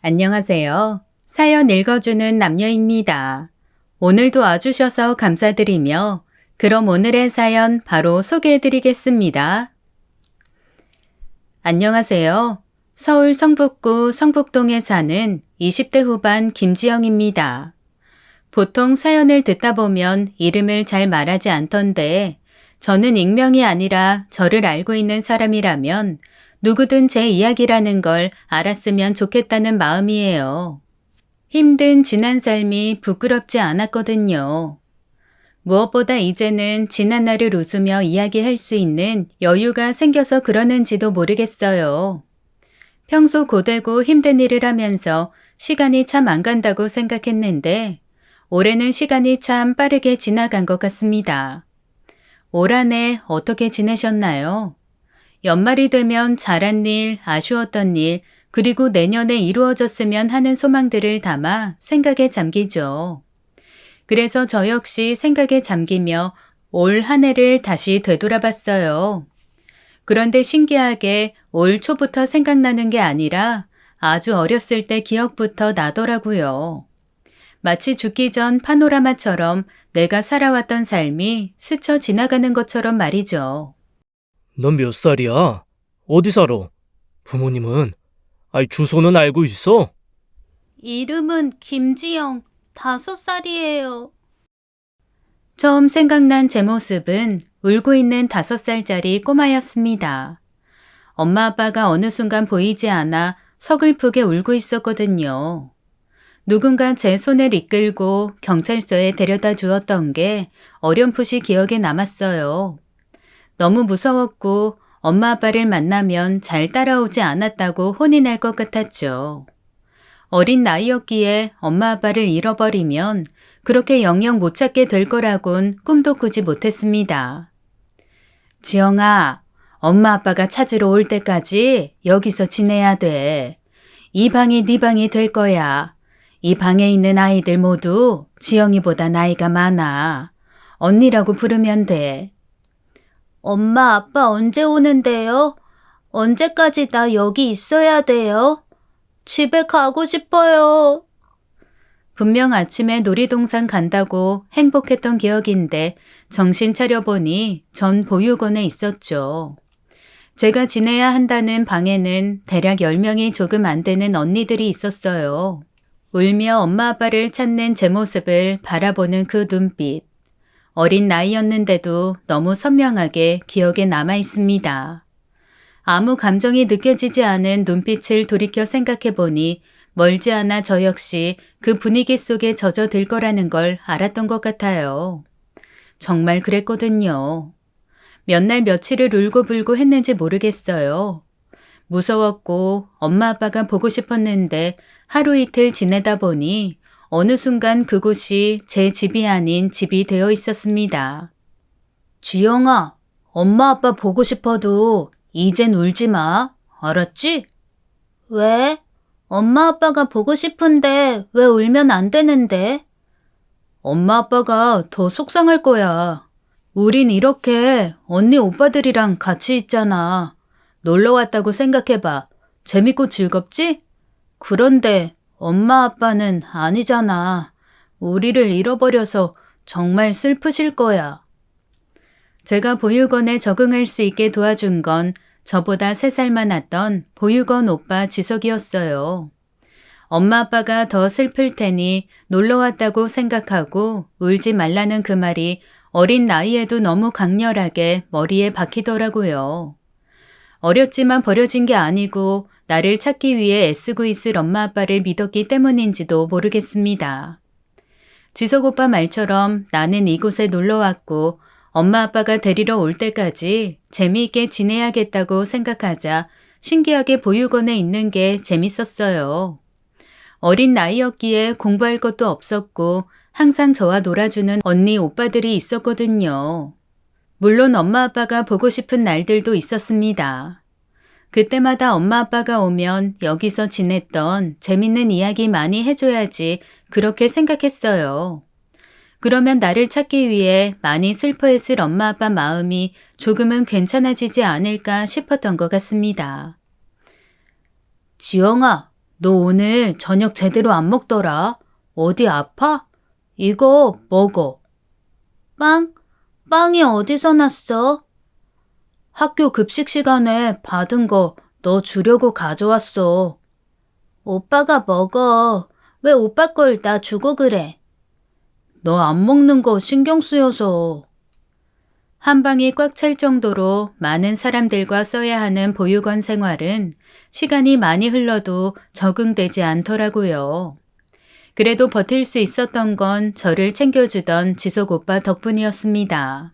안녕하세요. 사연 읽어주는 남녀입니다. 오늘도 와주셔서 감사드리며 그럼 오늘의 사연 바로 소개해드리겠습니다. 안녕하세요. 서울 성북구 성북동에 사는 20대 후반 김지영입니다. 보통 사연을 듣다 보면 이름을 잘 말하지 않던데 저는 익명이 아니라 저를 알고 있는 사람이라면 누구든 제 이야기라는 걸 알았으면 좋겠다는 마음이에요. 힘든 지난 삶이 부끄럽지 않았거든요. 무엇보다 이제는 지난 날을 웃으며 이야기할 수 있는 여유가 생겨서 그러는지도 모르겠어요. 평소 고되고 힘든 일을 하면서 시간이 참 안 간다고 생각했는데 올해는 시간이 참 빠르게 지나간 것 같습니다. 올 한 해 어떻게 지내셨나요? 연말이 되면 잘한 일, 아쉬웠던 일, 그리고 내년에 이루어졌으면 하는 소망들을 담아 생각에 잠기죠. 그래서 저 역시 생각에 잠기며 올 한 해를 다시 되돌아봤어요. 그런데 신기하게 올 초부터 생각나는 게 아니라 아주 어렸을 때 기억부터 나더라고요. 마치 죽기 전 파노라마처럼 내가 살아왔던 삶이 스쳐 지나가는 것처럼 말이죠. 넌 몇 살이야? 어디 살아? 부모님은? 주소는 알고 있어? 이름은 김지영, 5살이에요. 처음 생각난 제 모습은 울고 있는 5살짜리 꼬마였습니다. 엄마 아빠가 어느 순간 보이지 않아 서글프게 울고 있었거든요. 누군가 제 손을 이끌고 경찰서에 데려다 주었던 게 어렴풋이 기억에 남았어요. 너무 무서웠고 엄마 아빠를 만나면 잘 따라오지 않았다고 혼이 날 것 같았죠. 어린 나이였기에 엄마 아빠를 잃어버리면 그렇게 영영 못 찾게 될 거라곤 꿈도 꾸지 못했습니다. 지영아, 엄마 아빠가 찾으러 올 때까지 여기서 지내야 돼. 이 방이 네 방이 될 거야. 이 방에 있는 아이들 모두 지영이보다 나이가 많아. 언니라고 부르면 돼. 엄마, 아빠 언제 오는데요? 언제까지 나 여기 있어야 돼요? 집에 가고 싶어요. 분명 아침에 놀이동산 간다고 행복했던 기억인데 정신 차려보니 전 보육원에 있었죠. 제가 지내야 한다는 방에는 대략 10명이 조금 안 되는 언니들이 있었어요. 울며 엄마 아빠를 찾는 제 모습을 바라보는 그 눈빛. 어린 나이였는데도 너무 선명하게 기억에 남아 있습니다. 아무 감정이 느껴지지 않은 눈빛을 돌이켜 생각해보니 멀지 않아 저 역시 그 분위기 속에 젖어들 거라는 걸 알았던 것 같아요. 정말 그랬거든요. 몇 날 며칠을 울고불고 했는지 모르겠어요. 무서웠고 엄마 아빠가 보고 싶었는데 하루 이틀 지내다 보니 어느 순간 그곳이 제 집이 아닌 집이 되어 있었습니다. 지영아, 엄마 아빠 보고 싶어도 이젠 울지 마. 알았지? 왜? 엄마 아빠가 보고 싶은데 왜 울면 안 되는데? 엄마 아빠가 더 속상할 거야. 우린 이렇게 언니 오빠들이랑 같이 있잖아. 놀러 왔다고 생각해봐. 재밌고 즐겁지? 그런데 엄마 아빠는 아니잖아. 우리를 잃어버려서 정말 슬프실 거야. 제가 보육원에 적응할 수 있게 도와준 건 저보다 3살 많았던 보육원 오빠 지석이었어요. 엄마 아빠가 더 슬플 테니 놀러 왔다고 생각하고 울지 말라는 그 말이 어린 나이에도 너무 강렬하게 머리에 박히더라고요. 어렸지만 버려진 게 아니고 나를 찾기 위해 애쓰고 있을 엄마 아빠를 믿었기 때문인지도 모르겠습니다. 지석 오빠 말처럼 나는 이곳에 놀러 왔고 엄마 아빠가 데리러 올 때까지 재미있게 지내야겠다고 생각하자 신기하게 보육원에 있는 게 재밌었어요. 어린 나이였기에 공부할 것도 없었고 항상 저와 놀아주는 언니 오빠들이 있었거든요. 물론 엄마 아빠가 보고 싶은 날들도 있었습니다. 그때마다 엄마 아빠가 오면 여기서 지냈던 재밌는 이야기 많이 해줘야지 그렇게 생각했어요. 그러면 나를 찾기 위해 많이 슬퍼했을 엄마 아빠 마음이 조금은 괜찮아지지 않을까 싶었던 것 같습니다. 지영아, 너 오늘 저녁 제대로 안 먹더라. 어디 아파? 이거 먹어. 빵? 빵이 어디서 났어? 학교 급식 시간에 받은 거 너 주려고 가져왔어. 오빠가 먹어. 왜 오빠 걸 나 주고 그래? 너 안 먹는 거 신경 쓰여서. 한 방이 꽉 찰 정도로 많은 사람들과 써야 하는 보육원 생활은 시간이 많이 흘러도 적응되지 않더라고요. 그래도 버틸 수 있었던 건 저를 챙겨주던 지석 오빠 덕분이었습니다.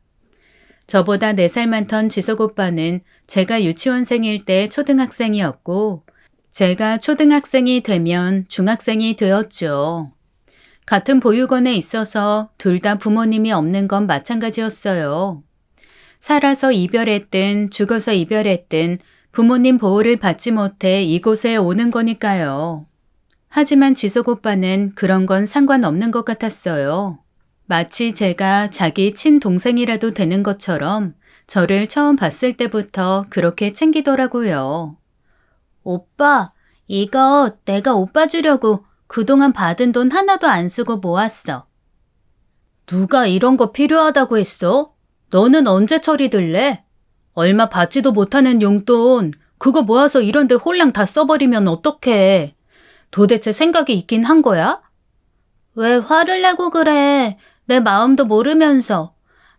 저보다 4살 많던 지석 오빠는 제가 유치원생일 때 초등학생이었고, 제가 초등학생이 되면 중학생이 되었죠. 같은 보육원에 있어서 둘 다 부모님이 없는 건 마찬가지였어요. 살아서 이별했든 죽어서 이별했든 부모님 보호를 받지 못해 이곳에 오는 거니까요. 하지만 지석 오빠는 그런 건 상관없는 것 같았어요. 마치 제가 자기 친동생이라도 되는 것처럼 저를 처음 봤을 때부터 그렇게 챙기더라고요. 오빠, 이거 내가 오빠 주려고 그동안 받은 돈 하나도 안 쓰고 모았어. 누가 이런 거 필요하다고 했어? 너는 언제 처리될래? 얼마 받지도 못하는 용돈 그거 모아서 이런 데 홀랑 다 써버리면 어떡해. 도대체 생각이 있긴 한 거야? 왜 화를 내고 그래? 내 마음도 모르면서.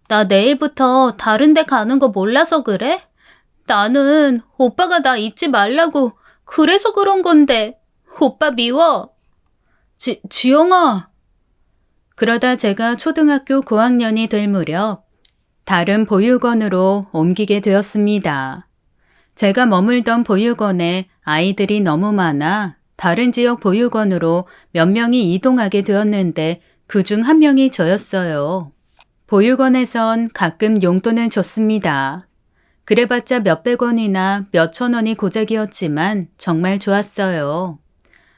나 내일부터 다른 데 가는 거 몰라서 그래? 나는 오빠가 나 잊지 말라고 그래서 그런 건데. 오빠 미워. 지영아. 그러다 제가 초등학교 고학년이 될 무렵 다른 보육원으로 옮기게 되었습니다. 제가 머물던 보육원에 아이들이 너무 많아 다른 지역 보육원으로 몇 명이 이동하게 되었는데 그중 한 명이 저였어요. 보육원에선 가끔 용돈을 줬습니다. 그래봤자 몇백 원이나 몇천 원이 고작이었지만 정말 좋았어요.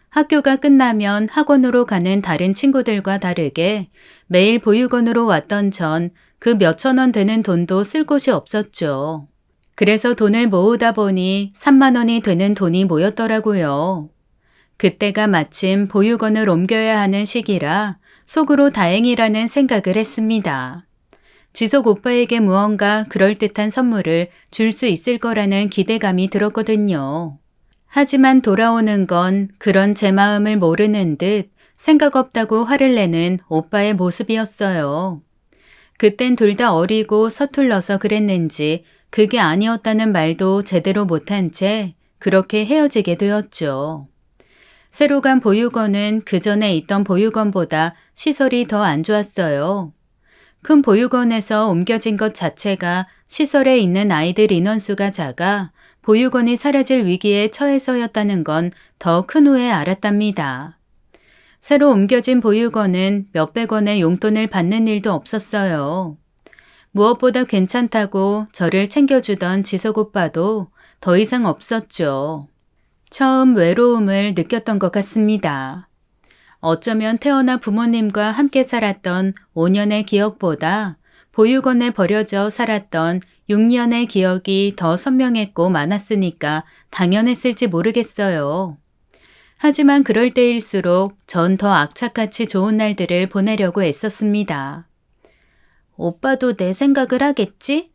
학교가 끝나면 학원으로 가는 다른 친구들과 다르게 매일 보육원으로 왔던 전 그 몇천 원 되는 돈도 쓸 곳이 없었죠. 그래서 돈을 모으다 보니 3만 원이 되는 돈이 모였더라고요. 그때가 마침 보육원을 옮겨야 하는 시기라 속으로 다행이라는 생각을 했습니다. 지석 오빠에게 무언가 그럴듯한 선물을 줄 수 있을 거라는 기대감이 들었거든요. 하지만 돌아오는 건 그런 제 마음을 모르는 듯 생각 없다고 화를 내는 오빠의 모습이었어요. 그땐 둘 다 어리고 서툴러서 그랬는지 그게 아니었다는 말도 제대로 못한 채 그렇게 헤어지게 되었죠. 새로 간 보육원은 그 전에 있던 보육원보다 시설이 더 안 좋았어요. 큰 보육원에서 옮겨진 것 자체가 시설에 있는 아이들 인원수가 작아 보육원이 사라질 위기에 처해서였다는 건 더 큰 후에 알았답니다. 새로 옮겨진 보육원은 몇백 원의 용돈을 받는 일도 없었어요. 무엇보다 괜찮다고 저를 챙겨주던 지석 오빠도 더 이상 없었죠. 처음 외로움을 느꼈던 것 같습니다. 어쩌면 태어나 부모님과 함께 살았던 5년의 기억보다 보육원에 버려져 살았던 6년의 기억이 더 선명했고 많았으니까 당연했을지 모르겠어요. 하지만 그럴 때일수록 전 더 악착같이 좋은 날들을 보내려고 애썼습니다. 오빠도 내 생각을 하겠지?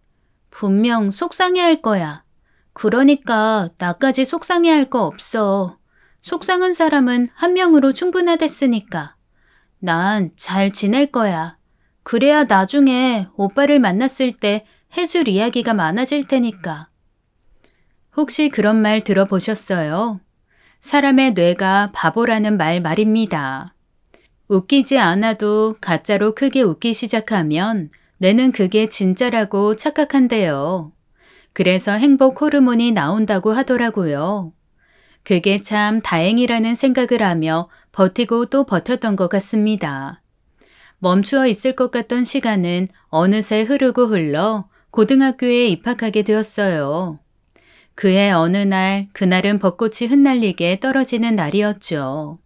분명 속상해할 거야. 그러니까 나까지 속상해할 거 없어. 속상한 사람은 한 명으로 충분하댔으니까. 난 잘 지낼 거야. 그래야 나중에 오빠를 만났을 때 해줄 이야기가 많아질 테니까. 혹시 그런 말 들어보셨어요? 사람의 뇌가 바보라는 말 말입니다. 웃기지 않아도 가짜로 크게 웃기 시작하면 뇌는 그게 진짜라고 착각한대요. 그래서 행복 호르몬이 나온다고 하더라고요. 그게 참 다행이라는 생각을 하며 버티고 또 버텼던 것 같습니다. 멈추어 있을 것 같던 시간은 어느새 흐르고 흘러 고등학교에 입학하게 되었어요. 그해 어느 날, 그날은 벚꽃이 흩날리게 떨어지는 날이었죠.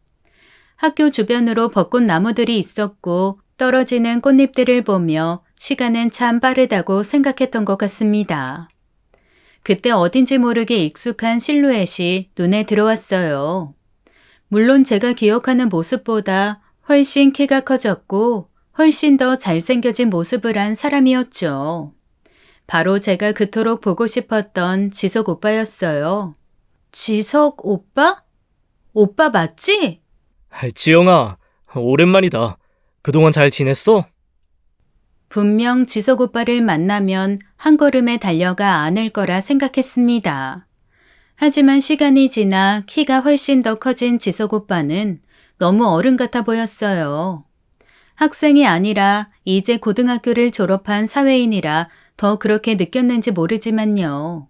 학교 주변으로 벚꽃 나무들이 있었고 떨어지는 꽃잎들을 보며 시간은 참 빠르다고 생각했던 것 같습니다. 그때 어딘지 모르게 익숙한 실루엣이 눈에 들어왔어요. 물론 제가 기억하는 모습보다 훨씬 키가 커졌고 훨씬 더 잘생겨진 모습을 한 사람이었죠. 바로 제가 그토록 보고 싶었던 지석 오빠였어요. 지석 오빠? 오빠 맞지? 지영아, 오랜만이다. 그동안 잘 지냈어? 분명 지석 오빠를 만나면 한 걸음에 달려가 안을 거라 생각했습니다. 하지만 시간이 지나 키가 훨씬 더 커진 지석 오빠는 너무 어른 같아 보였어요. 학생이 아니라 이제 고등학교를 졸업한 사회인이라 더 그렇게 느꼈는지 모르지만요.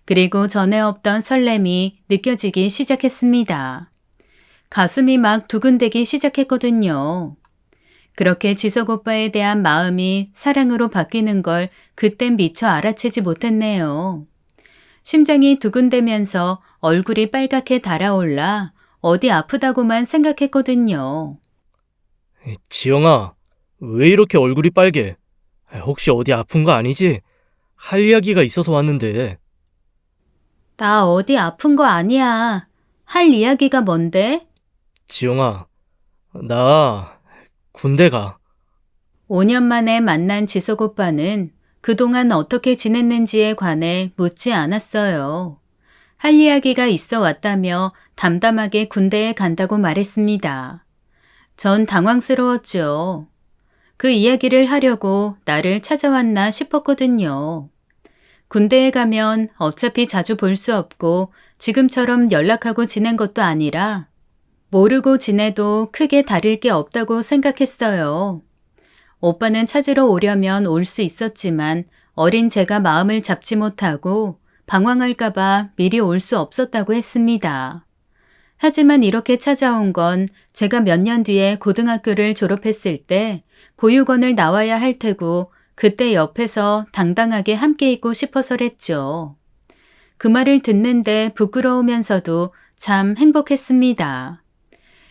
그리고 전에 없던 설렘이 느껴지기 시작했습니다. 가슴이 막 두근대기 시작했거든요. 그렇게 지석 오빠에 대한 마음이 사랑으로 바뀌는 걸 그땐 미처 알아채지 못했네요. 심장이 두근대면서 얼굴이 빨갛게 달아올라 어디 아프다고만 생각했거든요. 지영아, 왜 이렇게 얼굴이 빨개? 혹시 어디 아픈 거 아니지? 할 이야기가 있어서 왔는데. 나 어디 아픈 거 아니야. 할 이야기가 뭔데? 지영아, 나 군대 가. 5년 만에 만난 지석 오빠는 그동안 어떻게 지냈는지에 관해 묻지 않았어요. 할 이야기가 있어 왔다며 담담하게 군대에 간다고 말했습니다. 전 당황스러웠죠. 그 이야기를 하려고 나를 찾아왔나 싶었거든요. 군대에 가면 어차피 자주 볼 수 없고 지금처럼 연락하고 지낸 것도 아니라 모르고 지내도 크게 다를 게 없다고 생각했어요. 오빠는 찾으러 오려면 올 수 있었지만 어린 제가 마음을 잡지 못하고 방황할까봐 미리 올 수 없었다고 했습니다. 하지만 이렇게 찾아온 건 제가 몇 년 뒤에 고등학교를 졸업했을 때 보육원을 나와야 할 테고 그때 옆에서 당당하게 함께 있고 싶어서랬죠. 그 말을 듣는데 부끄러우면서도 참 행복했습니다.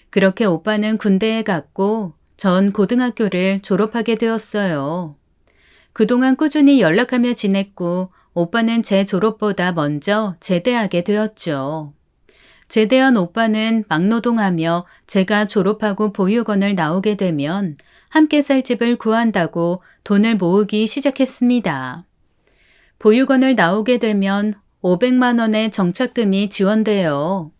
그렇게 오빠는 군대에 갔고 전 고등학교를 졸업하게 되었어요. 그동안 꾸준히 연락하며 지냈고 오빠는 제 졸업보다 먼저 제대하게 되었죠. 제대한 오빠는 막노동하며 제가 졸업하고 보육원을 나오게 되면 함께 살 집을 구한다고 돈을 모으기 시작했습니다. 보육원을 나오게 되면 500만 원의 정착금이 지원돼요.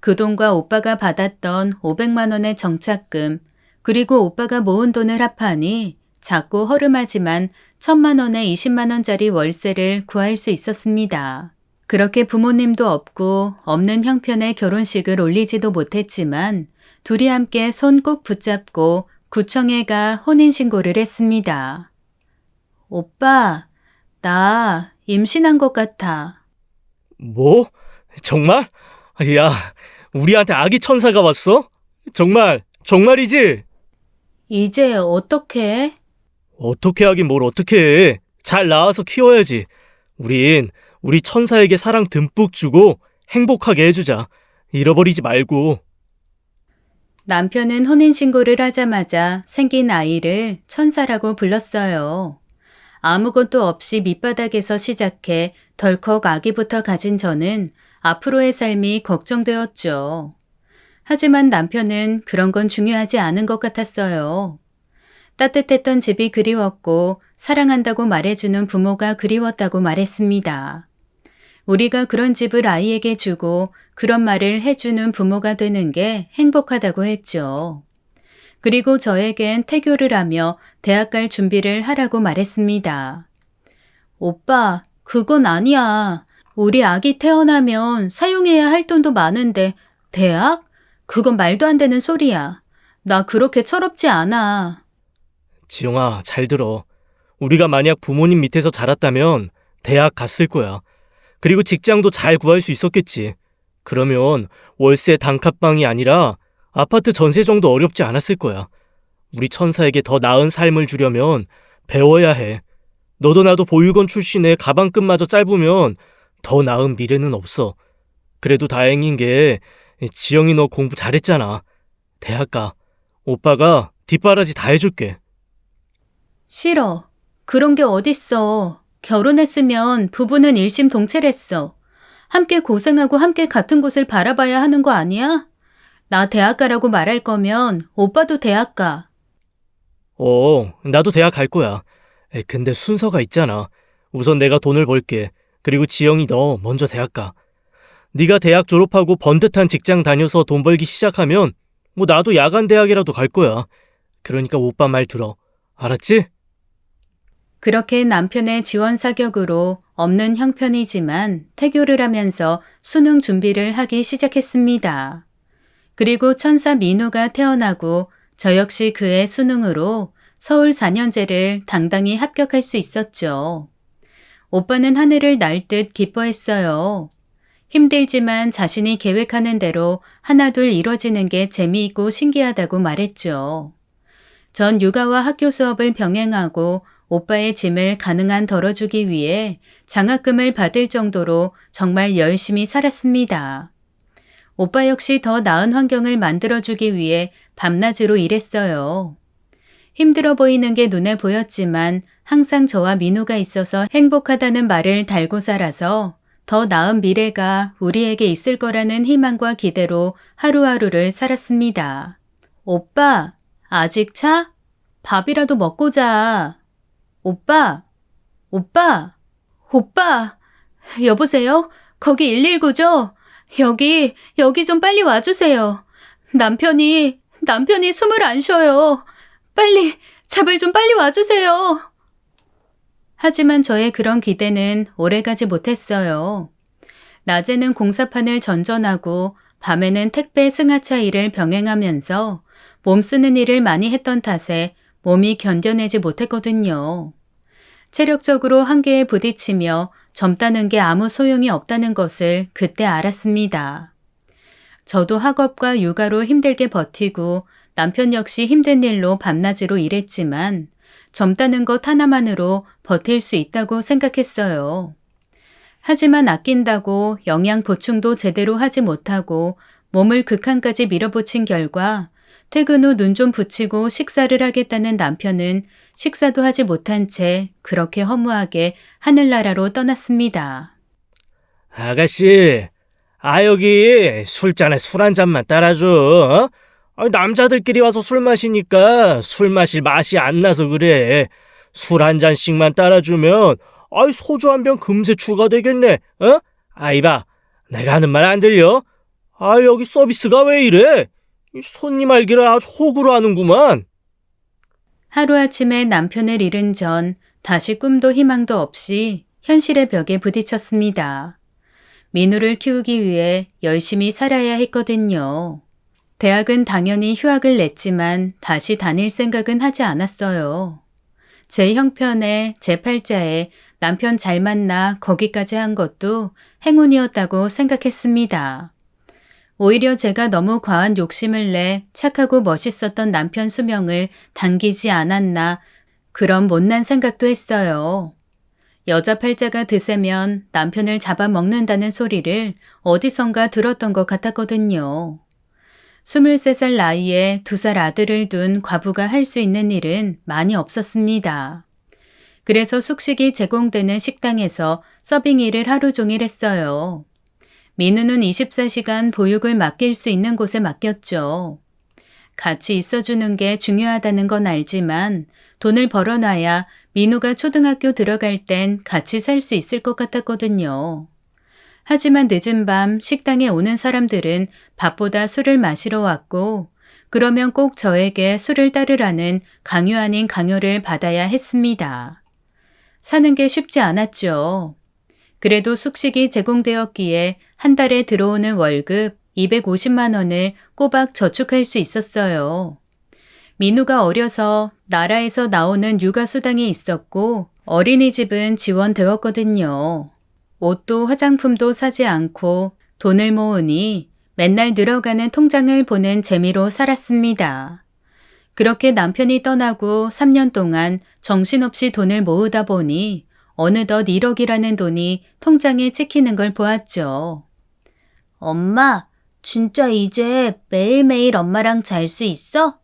그 돈과 오빠가 받았던 500만 원의 정착금, 그리고 오빠가 모은 돈을 합하니 작고 허름하지만 1000만 원에 20만 원짜리 월세를 구할 수 있었습니다. 그렇게 부모님도 없고 없는 형편의 결혼식을 올리지도 못했지만 둘이 함께 손 꼭 붙잡고 구청에 가 혼인신고를 했습니다. 오빠, 나 임신한 것 같아. 뭐? 정말? 야, 우리한테 아기 천사가 왔어? 정말이지? 이제 어떡해? 어떻게 하긴 뭘 어떻게 해. 잘 낳아서 키워야지. 우리 천사에게 사랑 듬뿍 주고 행복하게 해주자. 잃어버리지 말고. 남편은 혼인신고를 하자마자 생긴 아이를 천사라고 불렀어요. 아무것도 없이 밑바닥에서 시작해 덜컥 아기부터 가진 저는 앞으로의 삶이 걱정되었죠. 하지만 남편은 그런 건 중요하지 않은 것 같았어요. 따뜻했던 집이 그리웠고 사랑한다고 말해주는 부모가 그리웠다고 말했습니다. 우리가 그런 집을 아이에게 주고 그런 말을 해주는 부모가 되는 게 행복하다고 했죠. 그리고 저에겐 태교를 하며 대학 갈 준비를 하라고 말했습니다. 오빠, 그건 아니야. 우리 아기 태어나면 사용해야 할 돈도 많은데 대학? 그건 말도 안 되는 소리야. 나 그렇게 철없지 않아. 지영아, 잘 들어. 우리가 만약 부모님 밑에서 자랐다면 대학 갔을 거야. 그리고 직장도 잘 구할 수 있었겠지. 그러면 월세 단칸방이 아니라 아파트 전세 정도 어렵지 않았을 거야. 우리 천사에게 더 나은 삶을 주려면 배워야 해. 너도 나도 보육원 출신의 가방끈마저 짧으면 더 나은 미래는 없어. 그래도 다행인 게 지영이 너 공부 잘했잖아. 대학 가. 오빠가 뒷바라지 다 해줄게. 싫어. 그런 게 어딨어. 결혼했으면 부부는 일심동체랬어. 함께 고생하고 함께 같은 곳을 바라봐야 하는 거 아니야? 나 대학 가라고 말할 거면 오빠도 대학 가. 나도 대학 갈 거야. 근데 순서가 있잖아. 우선 내가 돈을 벌게. 그리고 지영이 너 먼저 대학 가. 네가 대학 졸업하고 번듯한 직장 다녀서 돈 벌기 시작하면 뭐 나도 야간 대학이라도 갈 거야. 그러니까 오빠 말 들어. 알았지? 그렇게 남편의 지원 사격으로 없는 형편이지만 태교를 하면서 수능 준비를 하기 시작했습니다. 그리고 천사 민우가 태어나고 저 역시 그의 수능으로 서울 4년제를 당당히 합격할 수 있었죠. 오빠는 하늘을 날 듯 기뻐했어요. 힘들지만 자신이 계획하는 대로 하나둘 이뤄지는 게 재미있고 신기하다고 말했죠. 전 육아와 학교 수업을 병행하고 오빠의 짐을 가능한 덜어주기 위해 장학금을 받을 정도로 정말 열심히 살았습니다. 오빠 역시 더 나은 환경을 만들어주기 위해 밤낮으로 일했어요. 힘들어 보이는 게 눈에 보였지만 항상 저와 민우가 있어서 행복하다는 말을 달고 살아서 더 나은 미래가 우리에게 있을 거라는 희망과 기대로 하루하루를 살았습니다. 오빠, 아직 차? 밥이라도 먹고 자. 오빠, 오빠, 오빠. 여보세요? 거기 119죠? 여기 좀 빨리 와주세요. 남편이 숨을 안 쉬어요. 제발 좀 빨리 와주세요. 하지만 저의 그런 기대는 오래가지 못했어요. 낮에는 공사판을 전전하고 밤에는 택배 승하차 일을 병행하면서 몸 쓰는 일을 많이 했던 탓에 몸이 견뎌내지 못했거든요. 체력적으로 한계에 부딪히며 젊다는 게 아무 소용이 없다는 것을 그때 알았습니다. 저도 학업과 육아로 힘들게 버티고 남편 역시 힘든 일로 밤낮으로 일했지만 젊다는 것 하나만으로 버틸 수 있다고 생각했어요. 하지만 아낀다고 영양 보충도 제대로 하지 못하고 몸을 극한까지 밀어붙인 결과 퇴근 후 눈 좀 붙이고 식사를 하겠다는 남편은 식사도 하지 못한 채 그렇게 허무하게 하늘나라로 떠났습니다. 아가씨, 여기 술잔에 술 한 잔만 따라줘. 남자들끼리 와서 술 마시니까 술 마실 맛이 안 나서 그래. 술 한 잔씩만 따라주면 소주 한 병 금세 추가되겠네. 이봐, 내가 하는 말 안 들려? 여기 서비스가 왜 이래? 손님 알기를 아주 호구로 하는구만. 하루아침에 남편을 잃은 전 다시 꿈도 희망도 없이 현실의 벽에 부딪혔습니다. 민우를 키우기 위해 열심히 살아야 했거든요. 대학은 당연히 휴학을 냈지만 다시 다닐 생각은 하지 않았어요. 제 형편에 제 팔자에 남편 잘 만나 거기까지 한 것도 행운이었다고 생각했습니다. 오히려 제가 너무 과한 욕심을 내 착하고 멋있었던 남편 수명을 당기지 않았나 그런 못난 생각도 했어요. 여자 팔자가 드세면 남편을 잡아먹는다는 소리를 어디선가 들었던 것 같았거든요. 23살 나이에 2살 아들을 둔 과부가 할 수 있는 일은 많이 없었습니다. 그래서 숙식이 제공되는 식당에서 서빙 일을 하루 종일 했어요. 민우는 24시간 보육을 맡길 수 있는 곳에 맡겼죠. 같이 있어주는 게 중요하다는 건 알지만 돈을 벌어놔야 민우가 초등학교 들어갈 땐 같이 살 수 있을 것 같았거든요. 하지만 늦은 밤 식당에 오는 사람들은 밥보다 술을 마시러 왔고 그러면 꼭 저에게 술을 따르라는 강요 아닌 강요를 받아야 했습니다. 사는 게 쉽지 않았죠. 그래도 숙식이 제공되었기에 한 달에 들어오는 월급 250만 원을 꼬박 저축할 수 있었어요. 민우가 어려서 나라에서 나오는 육아수당이 있었고 어린이집은 지원되었거든요. 옷도 화장품도 사지 않고 돈을 모으니 맨날 늘어가는 통장을 보는 재미로 살았습니다. 그렇게 남편이 떠나고 3년 동안 정신없이 돈을 모으다 보니 어느덧 1억이라는 돈이 통장에 찍히는 걸 보았죠. 엄마, 진짜 이제 매일매일 엄마랑 잘 수 있어?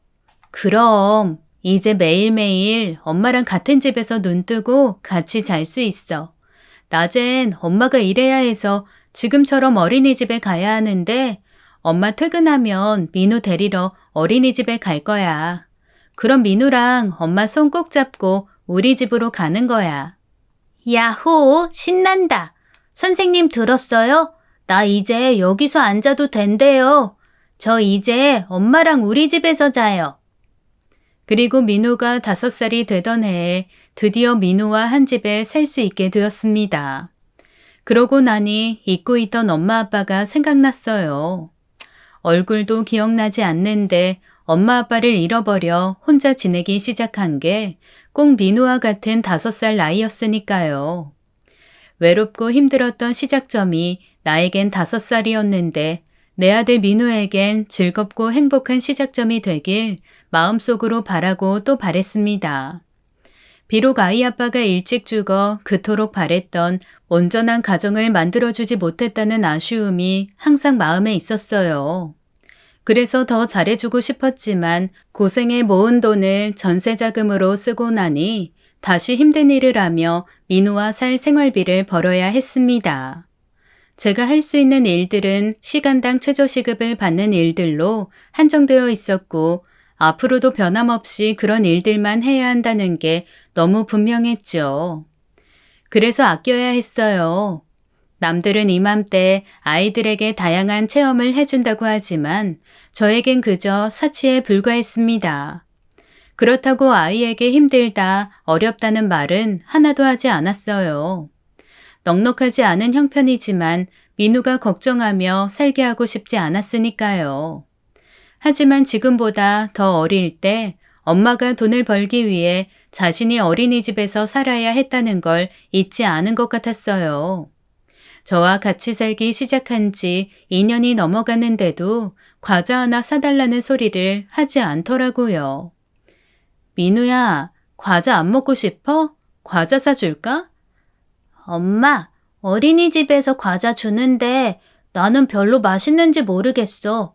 그럼 이제 매일매일 엄마랑 같은 집에서 눈 뜨고 같이 잘 수 있어. 낮엔 엄마가 일해야 해서 지금처럼 어린이집에 가야 하는데 엄마 퇴근하면 민우 데리러 어린이집에 갈 거야. 그럼 민우랑 엄마 손 꼭 잡고 우리 집으로 가는 거야. 야호, 신난다. 선생님 들었어요? 나 이제 여기서 앉아도 된대요. 저 이제 엄마랑 우리 집에서 자요. 그리고 민우가 5살이 되던 해에 드디어 민우와 한 집에 살 수 있게 되었습니다. 그러고 나니 잊고 있던 엄마 아빠가 생각났어요. 얼굴도 기억나지 않는데 엄마 아빠를 잃어버려 혼자 지내기 시작한 게 꼭 민우와 같은 5살 나이였으니까요. 외롭고 힘들었던 시작점이 나에겐 5살이었는데 내 아들 민우에겐 즐겁고 행복한 시작점이 되길 마음속으로 바라고 또 바랬습니다. 비록 아이 아빠가 일찍 죽어 그토록 바랬던 온전한 가정을 만들어주지 못했다는 아쉬움이 항상 마음에 있었어요. 그래서 더 잘해주고 싶었지만 고생해 모은 돈을 전세자금으로 쓰고 나니 다시 힘든 일을 하며 민우와 살 생활비를 벌어야 했습니다. 제가 할 수 있는 일들은 시간당 최저시급을 받는 일들로 한정되어 있었고 앞으로도 변함없이 그런 일들만 해야 한다는 게 너무 분명했죠. 그래서 아껴야 했어요. 남들은 이맘때 아이들에게 다양한 체험을 해준다고 하지만 저에겐 그저 사치에 불과했습니다. 그렇다고 아이에게 힘들다, 어렵다는 말은 하나도 하지 않았어요. 넉넉하지 않은 형편이지만 민우가 걱정하며 살게 하고 싶지 않았으니까요. 하지만 지금보다 더 어릴 때 엄마가 돈을 벌기 위해 자신이 어린이집에서 살아야 했다는 걸 잊지 않은 것 같았어요. 저와 같이 살기 시작한 지 2년이 넘어갔는데도 과자 하나 사달라는 소리를 하지 않더라고요. 민우야, 과자 안 먹고 싶어? 과자 사줄까? 엄마, 어린이집에서 과자 주는데 나는 별로 맛있는지 모르겠어.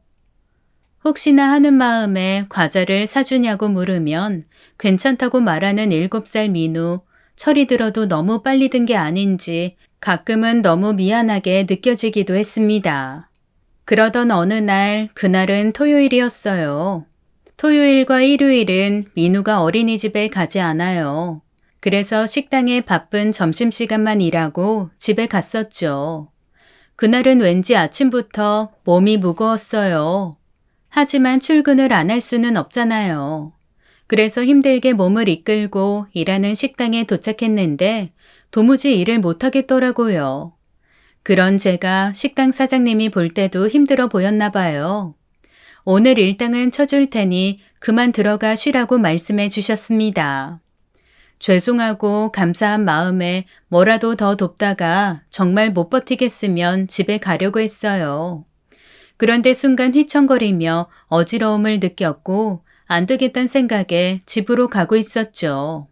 혹시나 하는 마음에 과자를 사주냐고 물으면 괜찮다고 말하는 7살 민우, 철이 들어도 너무 빨리 든 게 아닌지 가끔은 너무 미안하게 느껴지기도 했습니다. 그러던 어느 날, 그날은 토요일이었어요. 토요일과 일요일은 민우가 어린이집에 가지 않아요. 그래서 식당에 바쁜 점심시간만 일하고 집에 갔었죠. 그날은 왠지 아침부터 몸이 무거웠어요. 하지만 출근을 안 할 수는 없잖아요. 그래서 힘들게 몸을 이끌고 일하는 식당에 도착했는데 도무지 일을 못하겠더라고요. 그런 제가 식당 사장님이 볼 때도 힘들어 보였나 봐요. 오늘 일당은 쳐줄 테니 그만 들어가 쉬라고 말씀해 주셨습니다. 죄송하고 감사한 마음에 뭐라도 더 돕다가 정말 못 버티겠으면 집에 가려고 했어요. 그런데 순간 휘청거리며 어지러움을 느꼈고 안 되겠다는 생각에 집으로 가고 있었죠.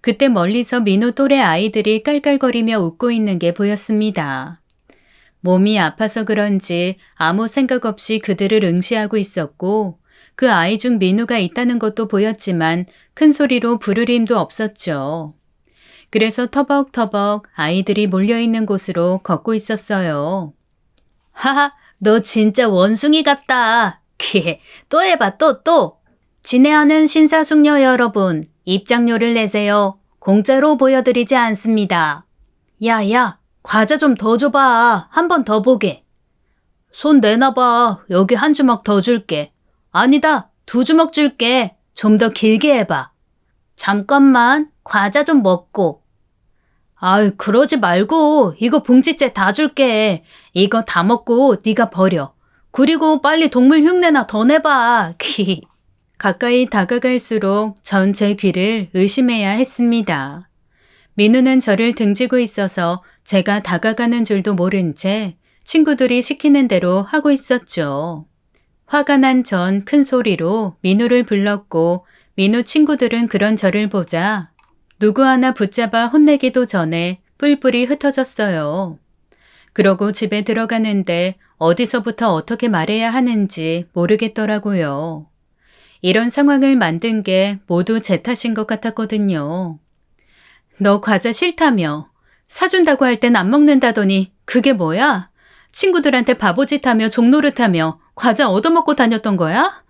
그때 멀리서 민우 또래 아이들이 깔깔거리며 웃고 있는 게 보였습니다. 몸이 아파서 그런지 아무 생각 없이 그들을 응시하고 있었고 그 아이 중 민우가 있다는 것도 보였지만 큰 소리로 부를 힘도 없었죠. 그래서 터벅터벅 아이들이 몰려있는 곳으로 걷고 있었어요. 하하, 너 진짜 원숭이 같다. 또 해봐, 또. 진해하는 신사숙녀 여러분, 입장료를 내세요. 공짜로 보여드리지 않습니다. 야, 과자 좀 더 줘봐. 한 번 더 보게. 손 내놔봐. 여기 한 주먹 더 줄게. 아니다, 2주먹 줄게. 좀 더 길게 해봐. 잠깐만, 과자 좀 먹고. 아이, 그러지 말고 이거 봉지째 다 줄게. 이거 다 먹고 네가 버려. 그리고 빨리 동물 흉내나 더 내봐. 가까이 다가갈수록 전 제 귀를 의심해야 했습니다. 민우는 저를 등지고 있어서 제가 다가가는 줄도 모른 채 친구들이 시키는 대로 하고 있었죠. 화가 난 전 큰 소리로 민우를 불렀고 민우 친구들은 그런 저를 보자 누구 하나 붙잡아 혼내기도 전에 뿔뿔이 흩어졌어요. 그러고 집에 들어가는데 어디서부터 어떻게 말해야 하는지 모르겠더라고요. 이런 상황을 만든 게 모두 제 탓인 것 같았거든요. 너 과자 싫다며. 사준다고 할 땐 안 먹는다더니 그게 뭐야? 친구들한테 바보짓하며 종노릇하며 과자 얻어먹고 다녔던 거야?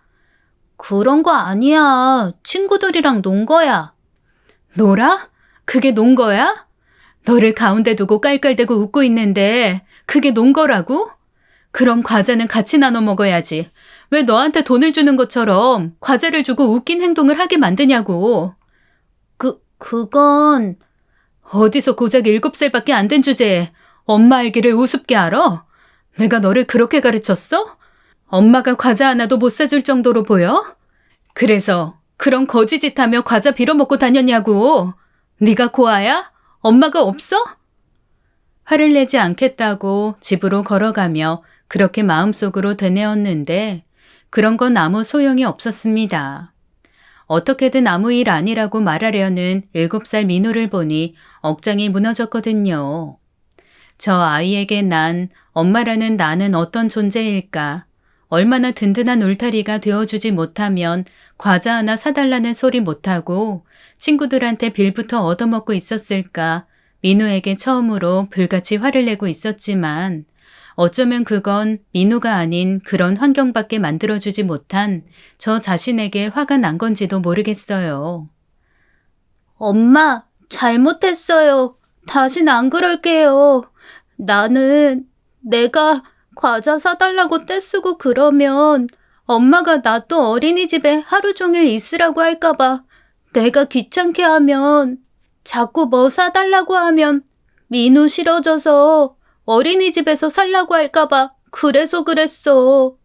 그런 거 아니야. 친구들이랑 논 거야. 놀아? 그게 논 거야? 너를 가운데 두고 깔깔대고 웃고 있는데 그게 논 거라고? 그럼 과자는 같이 나눠 먹어야지. 왜 너한테 돈을 주는 것처럼 과자를 주고 웃긴 행동을 하게 만드냐고. 그건 어디서 고작 7살밖에 안 된 주제에 엄마 알기를 우습게 알아? 내가 너를 그렇게 가르쳤어? 엄마가 과자 하나도 못 사줄 정도로 보여? 그래서 그런 거지짓하며 과자 빌어먹고 다녔냐고. 네가 고아야? 엄마가 없어? 화를 내지 않겠다고 집으로 걸어가며 그렇게 마음속으로 되뇌었는데 그런 건 아무 소용이 없었습니다. 어떻게든 아무 일 아니라고 말하려는 7살 민우를 보니 억장이 무너졌거든요. 저 아이에게 난 엄마라는 나는 어떤 존재일까? 얼마나 든든한 울타리가 되어주지 못하면 과자 하나 사달라는 소리 못하고 친구들한테 빌부터 얻어먹고 있었을까? 민우에게 처음으로 불같이 화를 내고 있었지만 어쩌면 그건 민우가 아닌 그런 환경밖에 만들어주지 못한 저 자신에게 화가 난 건지도 모르겠어요. 엄마, 잘못했어요. 다신 안 그럴게요. 나는 내가 과자 사달라고 떼쓰고 그러면 엄마가 나 또 어린이집에 하루 종일 있으라고 할까봐 내가 귀찮게 하면 자꾸 뭐 사달라고 하면 민우 싫어져서 어린이집에서 살라고 할까봐 그래서 그랬어.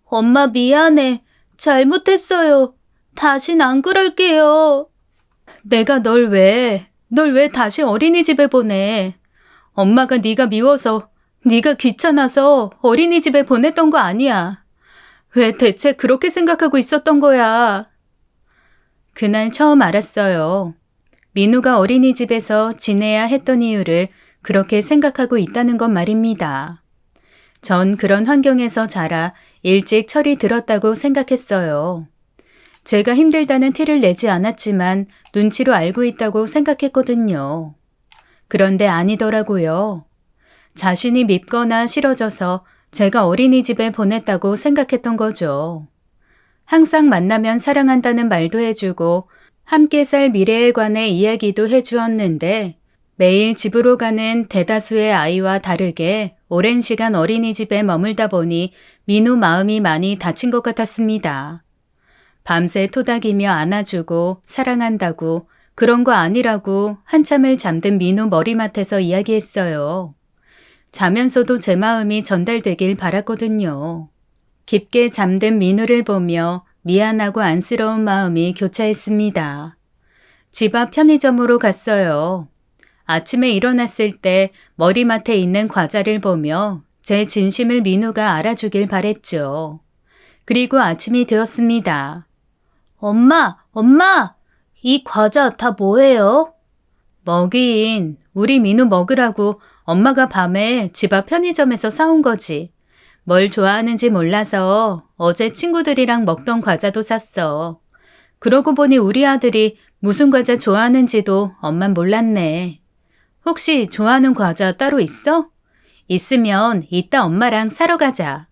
엄마 미안해. 잘못했어요. 다신 안 그럴게요. 내가 널 왜 다시 어린이집에 보내? 엄마가 네가 미워서, 네가 귀찮아서 어린이집에 보냈던 거 아니야. 왜 대체 그렇게 생각하고 있었던 거야? 그날 처음 알았어요. 민우가 어린이집에서 지내야 했던 이유를 그렇게 생각하고 있다는 것 말입니다. 전 그런 환경에서 자라 일찍 철이 들었다고 생각했어요. 제가 힘들다는 티를 내지 않았지만 눈치로 알고 있다고 생각했거든요. 그런데 아니더라고요. 자신이 밉거나 싫어져서 제가 어린이집에 보냈다고 생각했던 거죠. 항상 만나면 사랑한다는 말도 해주고 함께 살 미래에 관해 이야기도 해주었는데 매일 집으로 가는 대다수의 아이와 다르게 오랜 시간 어린이집에 머물다 보니 민우 마음이 많이 다친 것 같았습니다. 밤새 토닥이며 안아주고 사랑한다고 그런 거 아니라고 한참을 잠든 민우 머리맡에서 이야기했어요. 자면서도 제 마음이 전달되길 바랐거든요. 깊게 잠든 민우를 보며 미안하고 안쓰러운 마음이 교차했습니다. 집 앞 편의점으로 갔어요. 아침에 일어났을 때 머리맡에 있는 과자를 보며 제 진심을 민우가 알아주길 바랬죠. 그리고 아침이 되었습니다. 엄마! 이 과자 다 뭐예요? 먹인, 우리 민우 먹으라고 엄마가 밤에 집 앞 편의점에서 사온 거지. 뭘 좋아하는지 몰라서 어제 친구들이랑 먹던 과자도 샀어. 그러고 보니 우리 아들이 무슨 과자 좋아하는지도 엄만 몰랐네. 혹시 좋아하는 과자 따로 있어? 있으면 이따 엄마랑 사러 가자.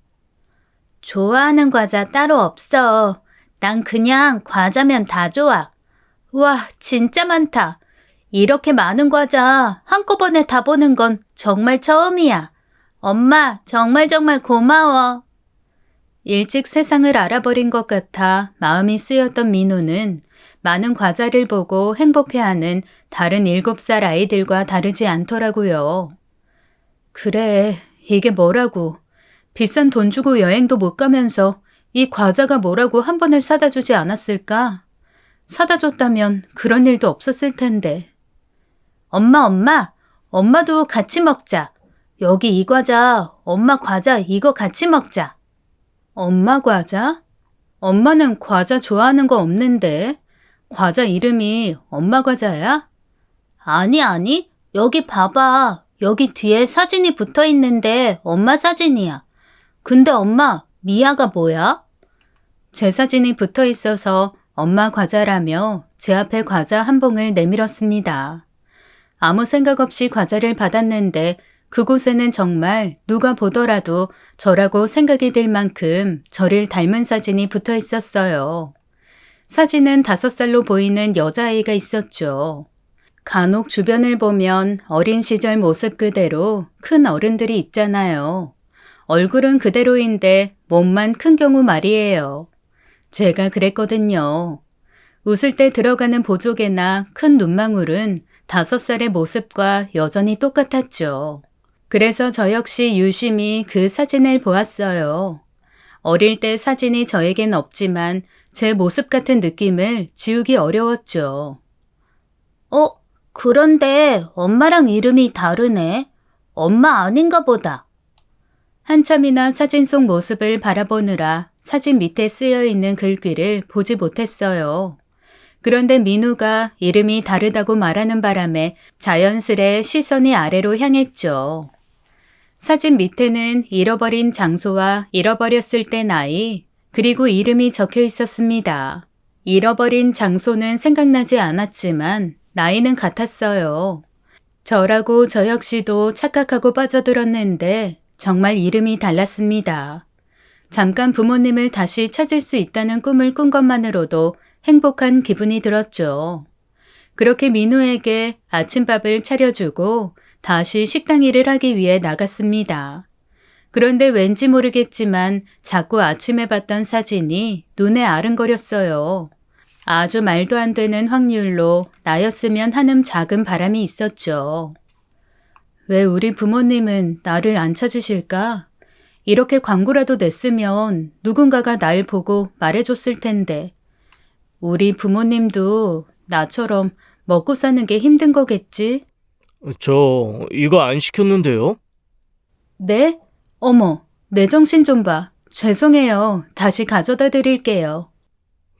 좋아하는 과자 따로 없어. 난 그냥 과자면 다 좋아. 와, 진짜 많다. 이렇게 많은 과자 한꺼번에 다 보는 건 정말 처음이야. 엄마, 정말 고마워. 일찍 세상을 알아버린 것 같아 마음이 쓰였던 민우는 많은 과자를 보고 행복해하는 다른 7살 아이들과 다르지 않더라고요. 그래, 이게 뭐라고. 비싼 돈 주고 여행도 못 가면서 이 과자가 뭐라고 한 번을 사다 주지 않았을까? 사다 줬다면 그런 일도 없었을 텐데. 엄마도 같이 먹자. 여기 이 과자, 엄마 과자 이거 같이 먹자. 엄마 과자? 엄마는 과자 좋아하는 거 없는데. 과자 이름이 엄마 과자야? 아니. 여기 봐봐. 여기 뒤에 사진이 붙어 있는데 엄마 사진이야. 근데 엄마, 미아가 뭐야? 제 사진이 붙어 있어서 엄마 과자라며 제 앞에 과자 한 봉을 내밀었습니다. 아무 생각 없이 과자를 받았는데 그곳에는 정말 누가 보더라도 저라고 생각이 들 만큼 저를 닮은 사진이 붙어 있었어요. 사진은 5살로 보이는 여자아이가 있었죠. 간혹 주변을 보면 어린 시절 모습 그대로 큰 어른들이 있잖아요. 얼굴은 그대로인데 몸만 큰 경우 말이에요. 제가 그랬거든요. 웃을 때 들어가는 보조개나 큰 눈망울은 5살의 모습과 여전히 똑같았죠. 그래서 저 역시 유심히 그 사진을 보았어요. 어릴 때 사진이 저에겐 없지만 제 모습 같은 느낌을 지우기 어려웠죠. 그런데 엄마랑 이름이 다르네. 엄마 아닌가 보다. 한참이나 사진 속 모습을 바라보느라 사진 밑에 쓰여 있는 글귀를 보지 못했어요. 그런데 민우가 이름이 다르다고 말하는 바람에 자연스레 시선이 아래로 향했죠. 사진 밑에는 잃어버린 장소와 잃어버렸을 때 나이, 그리고 이름이 적혀 있었습니다. 잃어버린 장소는 생각나지 않았지만 나이는 같았어요. 저라고 저 역시도 착각하고 빠져들었는데 정말 이름이 달랐습니다. 잠깐 부모님을 다시 찾을 수 있다는 꿈을 꾼 것만으로도 행복한 기분이 들었죠. 그렇게 민우에게 아침밥을 차려주고 다시 식당 일을 하기 위해 나갔습니다. 그런데 왠지 모르겠지만 자꾸 아침에 봤던 사진이 눈에 아른거렸어요. 아주 말도 안 되는 확률로 나였으면 하는 작은 바람이 있었죠. 왜 우리 부모님은 나를 안 찾으실까? 이렇게 광고라도 냈으면 누군가가 날 보고 말해줬을 텐데. 우리 부모님도 나처럼 먹고 사는 게 힘든 거겠지? 저 이거 안 시켰는데요? 네? 어머, 내 정신 좀 봐. 죄송해요. 다시 가져다 드릴게요.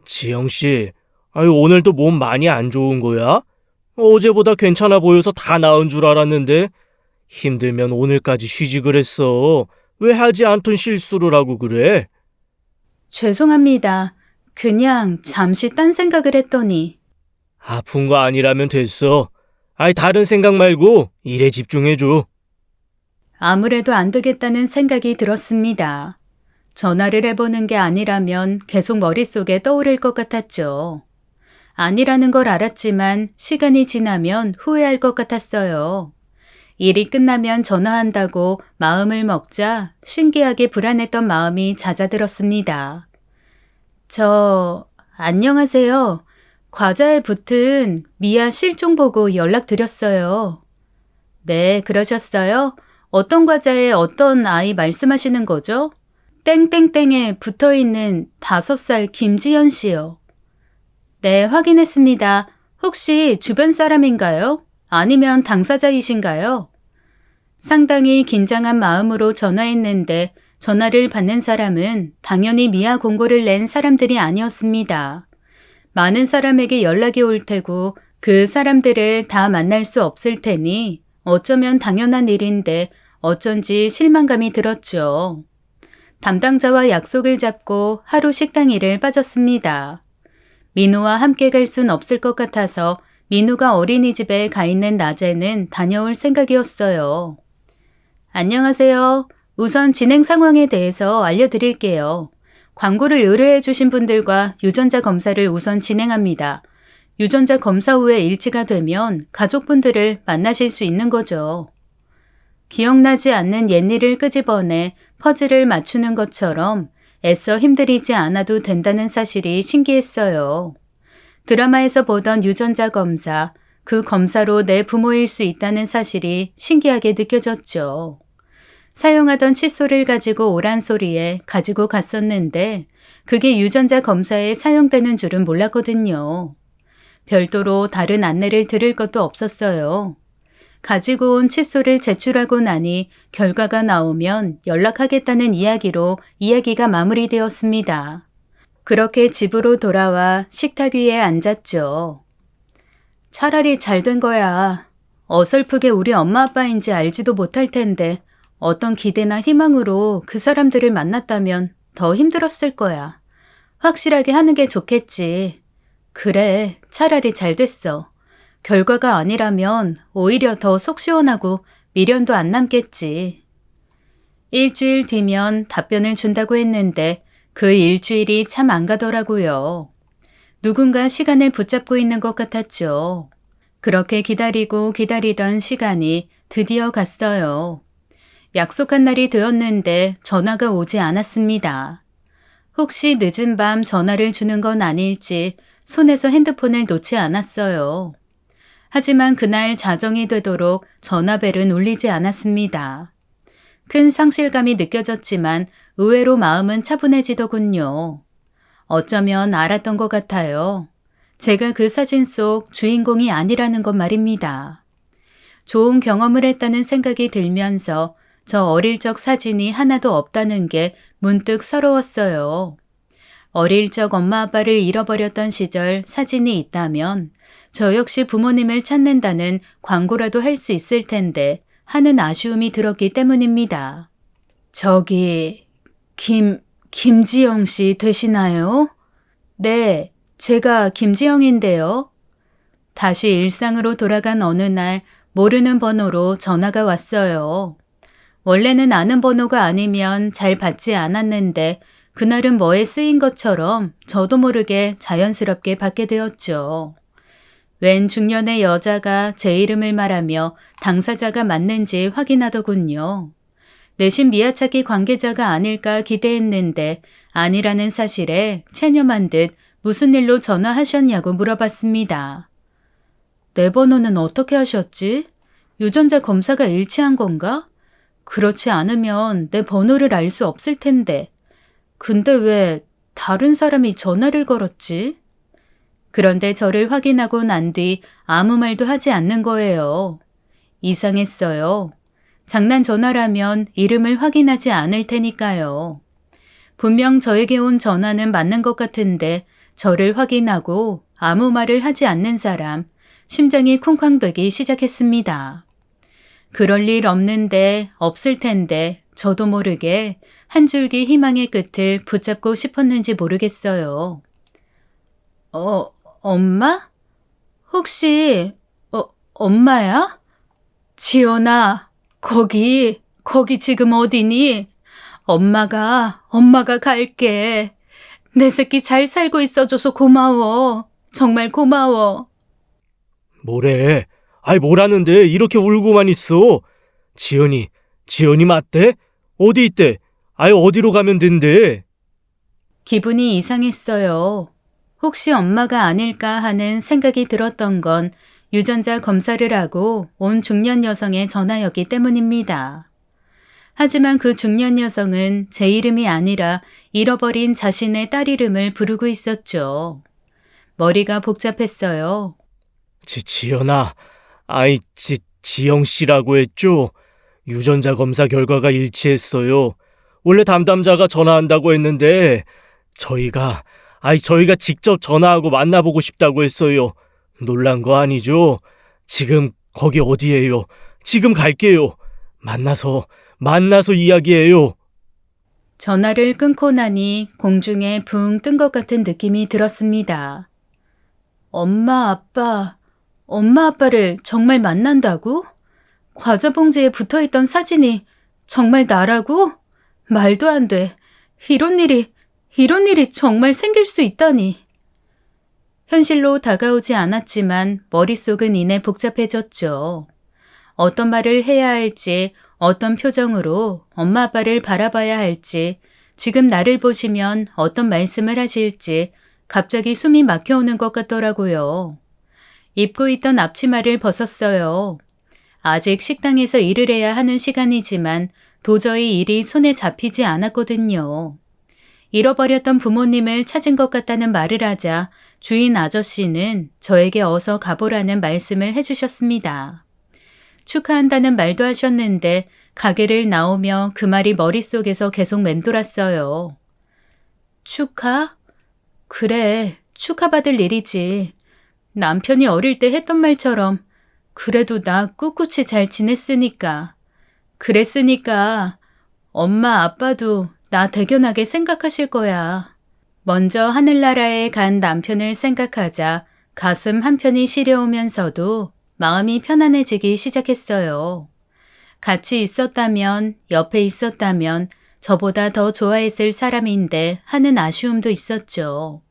지영 씨, 오늘도 몸 많이 안 좋은 거야? 어제보다 괜찮아 보여서 다 나은 줄 알았는데 힘들면 오늘까지 쉬지 그랬어. 왜 하지 않던 실수를 하고 그래? 죄송합니다. 그냥 잠시 딴 생각을 했더니. 아픈 거 아니라면 됐어. 다른 생각 말고 일에 집중해줘. 아무래도 안 되겠다는 생각이 들었습니다. 전화를 해보는 게 아니라면 계속 머릿속에 떠오를 것 같았죠. 아니라는 걸 알았지만 시간이 지나면 후회할 것 같았어요. 일이 끝나면 전화한다고 마음을 먹자 신기하게 불안했던 마음이 잦아들었습니다. 안녕하세요. 과자에 붙은 미아 실종 보고 연락드렸어요. 네, 그러셨어요? 어떤 과자에 어떤 아이 말씀하시는 거죠? 땡땡땡에 붙어있는 5살 김지연 씨요. 네, 확인했습니다. 혹시 주변 사람인가요? 아니면 당사자이신가요? 상당히 긴장한 마음으로 전화했는데 전화를 받는 사람은 당연히 미아 공고를 낸 사람들이 아니었습니다. 많은 사람에게 연락이 올 테고 그 사람들을 다 만날 수 없을 테니 어쩌면 당연한 일인데 어쩐지 실망감이 들었죠. 담당자와 약속을 잡고 하루 식당 일을 빠졌습니다. 민우와 함께 갈 순 없을 것 같아서 민우가 어린이집에 가 있는 낮에는 다녀올 생각이었어요. 안녕하세요. 우선 진행 상황에 대해서 알려드릴게요. 광고를 의뢰해 주신 분들과 유전자 검사를 우선 진행합니다. 유전자 검사 후에 일치가 되면 가족분들을 만나실 수 있는 거죠. 기억나지 않는 옛일을 끄집어내 퍼즐을 맞추는 것처럼 애써 힘들이지 않아도 된다는 사실이 신기했어요. 드라마에서 보던 유전자 검사, 그 검사로 내 부모일 수 있다는 사실이 신기하게 느껴졌죠. 사용하던 칫솔을 가지고 오란 소리에 가지고 갔었는데 그게 유전자 검사에 사용되는 줄은 몰랐거든요. 별도로 다른 안내를 들을 것도 없었어요. 가지고 온 칫솔을 제출하고 나니 결과가 나오면 연락하겠다는 이야기로 이야기가 마무리되었습니다. 그렇게 집으로 돌아와 식탁 위에 앉았죠. 차라리 잘 된 거야. 어설프게 우리 엄마 아빠인지 알지도 못할 텐데 어떤 기대나 희망으로 그 사람들을 만났다면 더 힘들었을 거야. 확실하게 하는 게 좋겠지. 그래, 차라리 잘 됐어. 결과가 아니라면 오히려 더 속 시원하고 미련도 안 남겠지. 일주일 뒤면 답변을 준다고 했는데 그 일주일이 참 안 가더라고요. 누군가 시간을 붙잡고 있는 것 같았죠. 그렇게 기다리고 기다리던 시간이 드디어 갔어요. 약속한 날이 되었는데 전화가 오지 않았습니다. 혹시 늦은 밤 전화를 주는 건 아닐지 손에서 핸드폰을 놓지 않았어요. 하지만 그날 자정이 되도록 전화벨은 울리지 않았습니다. 큰 상실감이 느껴졌지만 의외로 마음은 차분해지더군요. 어쩌면 알았던 것 같아요. 제가 그 사진 속 주인공이 아니라는 것 말입니다. 좋은 경험을 했다는 생각이 들면서 저 어릴 적 사진이 하나도 없다는 게 문득 서러웠어요. 어릴 적 엄마 아빠를 잃어버렸던 시절 사진이 있다면 저 역시 부모님을 찾는다는 광고라도 할 수 있을 텐데 하는 아쉬움이 들었기 때문입니다. 저기 김지영 씨 되시나요? 네, 제가 김지영인데요. 다시 일상으로 돌아간 어느 날 모르는 번호로 전화가 왔어요. 원래는 아는 번호가 아니면 잘 받지 않았는데 그날은 뭐에 쓰인 것처럼 저도 모르게 자연스럽게 받게 되었죠. 웬 중년의 여자가 제 이름을 말하며 당사자가 맞는지 확인하더군요. 내심 미아찾기 관계자가 아닐까 기대했는데 아니라는 사실에 체념한 듯 무슨 일로 전화하셨냐고 물어봤습니다. 내 번호는 어떻게 하셨지? 유전자 검사가 일치한 건가? 그렇지 않으면 내 번호를 알 수 없을 텐데. 근데 왜 다른 사람이 전화를 걸었지? 그런데 저를 확인하고 난 뒤 아무 말도 하지 않는 거예요. 이상했어요. 장난 전화라면 이름을 확인하지 않을 테니까요. 분명 저에게 온 전화는 맞는 것 같은데 저를 확인하고 아무 말을 하지 않는 사람, 심장이 쿵쾅대기 시작했습니다. 그럴 일 없는데 없을 텐데 저도 모르게 한 줄기 희망의 끝을 붙잡고 싶었는지 모르겠어요. 엄마? 혹시 엄마야? 지연아, 거기 지금 어디니? 엄마가 갈게. 내 새끼 잘 살고 있어줘서 고마워. 정말 고마워. 뭐래? 아이 뭐라는데 이렇게 울고만 있어? 지연이 맞대? 어디 있대? 아이 어디로 가면 된대? 기분이 이상했어요. 혹시 엄마가 아닐까 하는 생각이 들었던 건 유전자 검사를 하고 온 중년 여성의 전화였기 때문입니다. 하지만 그 중년 여성은 제 이름이 아니라 잃어버린 자신의 딸 이름을 부르고 있었죠. 머리가 복잡했어요. 지연아, 아이 지영 씨라고 했죠? 유전자 검사 결과가 일치했어요. 원래 담당자가 전화한다고 했는데 저희가 직접 전화하고 만나보고 싶다고 했어요. 놀란 거 아니죠? 지금 거기 어디예요? 지금 갈게요. 만나서 이야기해요. 전화를 끊고 나니 공중에 붕 뜬 것 같은 느낌이 들었습니다. 엄마 아빠를 정말 만난다고? 과자 봉지에 붙어있던 사진이 정말 나라고? 말도 안 돼. 이런 일이 정말 생길 수 있다니. 현실로 다가오지 않았지만 머릿속은 이내 복잡해졌죠. 어떤 말을 해야 할지, 어떤 표정으로 엄마 아빠를 바라봐야 할지, 지금 나를 보시면 어떤 말씀을 하실지 갑자기 숨이 막혀오는 것 같더라고요. 입고 있던 앞치마를 벗었어요. 아직 식당에서 일을 해야 하는 시간이지만 도저히 일이 손에 잡히지 않았거든요. 잃어버렸던 부모님을 찾은 것 같다는 말을 하자 주인 아저씨는 저에게 어서 가보라는 말씀을 해주셨습니다. 축하한다는 말도 하셨는데 가게를 나오며 그 말이 머릿속에서 계속 맴돌았어요. 축하? 그래, 축하받을 일이지. 남편이 어릴 때 했던 말처럼 그래도 나 꿋꿋이 잘 지냈으니까. 그랬으니까 엄마 아빠도 나 대견하게 생각하실 거야. 먼저 하늘나라에 간 남편을 생각하자 가슴 한편이 시려우면서도 마음이 편안해지기 시작했어요. 같이 있었다면, 옆에 있었다면 저보다 더 좋아했을 사람인데 하는 아쉬움도 있었죠.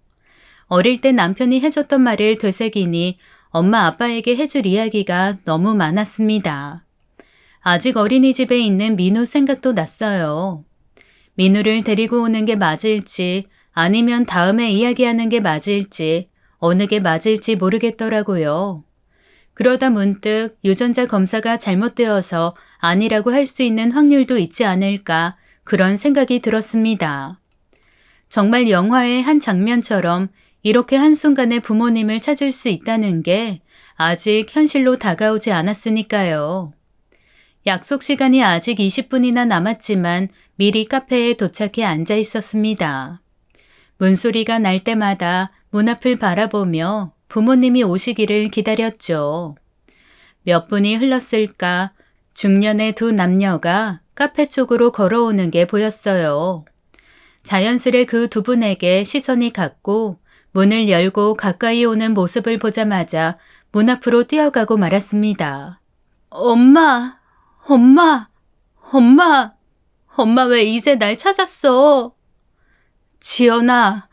어릴 때 남편이 해줬던 말을 되새기니 엄마 아빠에게 해줄 이야기가 너무 많았습니다. 아직 어린이집에 있는 민우 생각도 났어요. 민우를 데리고 오는 게 맞을지 아니면 다음에 이야기하는 게 맞을지 어느 게 맞을지 모르겠더라고요. 그러다 문득 유전자 검사가 잘못되어서 아니라고 할 수 있는 확률도 있지 않을까 그런 생각이 들었습니다. 정말 영화의 한 장면처럼 이렇게 한순간에 부모님을 찾을 수 있다는 게 아직 현실로 다가오지 않았으니까요. 약속 시간이 아직 20분이나 남았지만 미리 카페에 도착해 앉아 있었습니다. 문소리가 날 때마다 문 앞을 바라보며 부모님이 오시기를 기다렸죠. 몇 분이 흘렀을까 중년의 두 남녀가 카페 쪽으로 걸어오는 게 보였어요. 자연스레 그 두 분에게 시선이 갔고 문을 열고 가까이 오는 모습을 보자마자 문 앞으로 뛰어가고 말았습니다. 엄마, 엄마, 엄마, 엄마 왜 이제 날 찾았어? 지연아,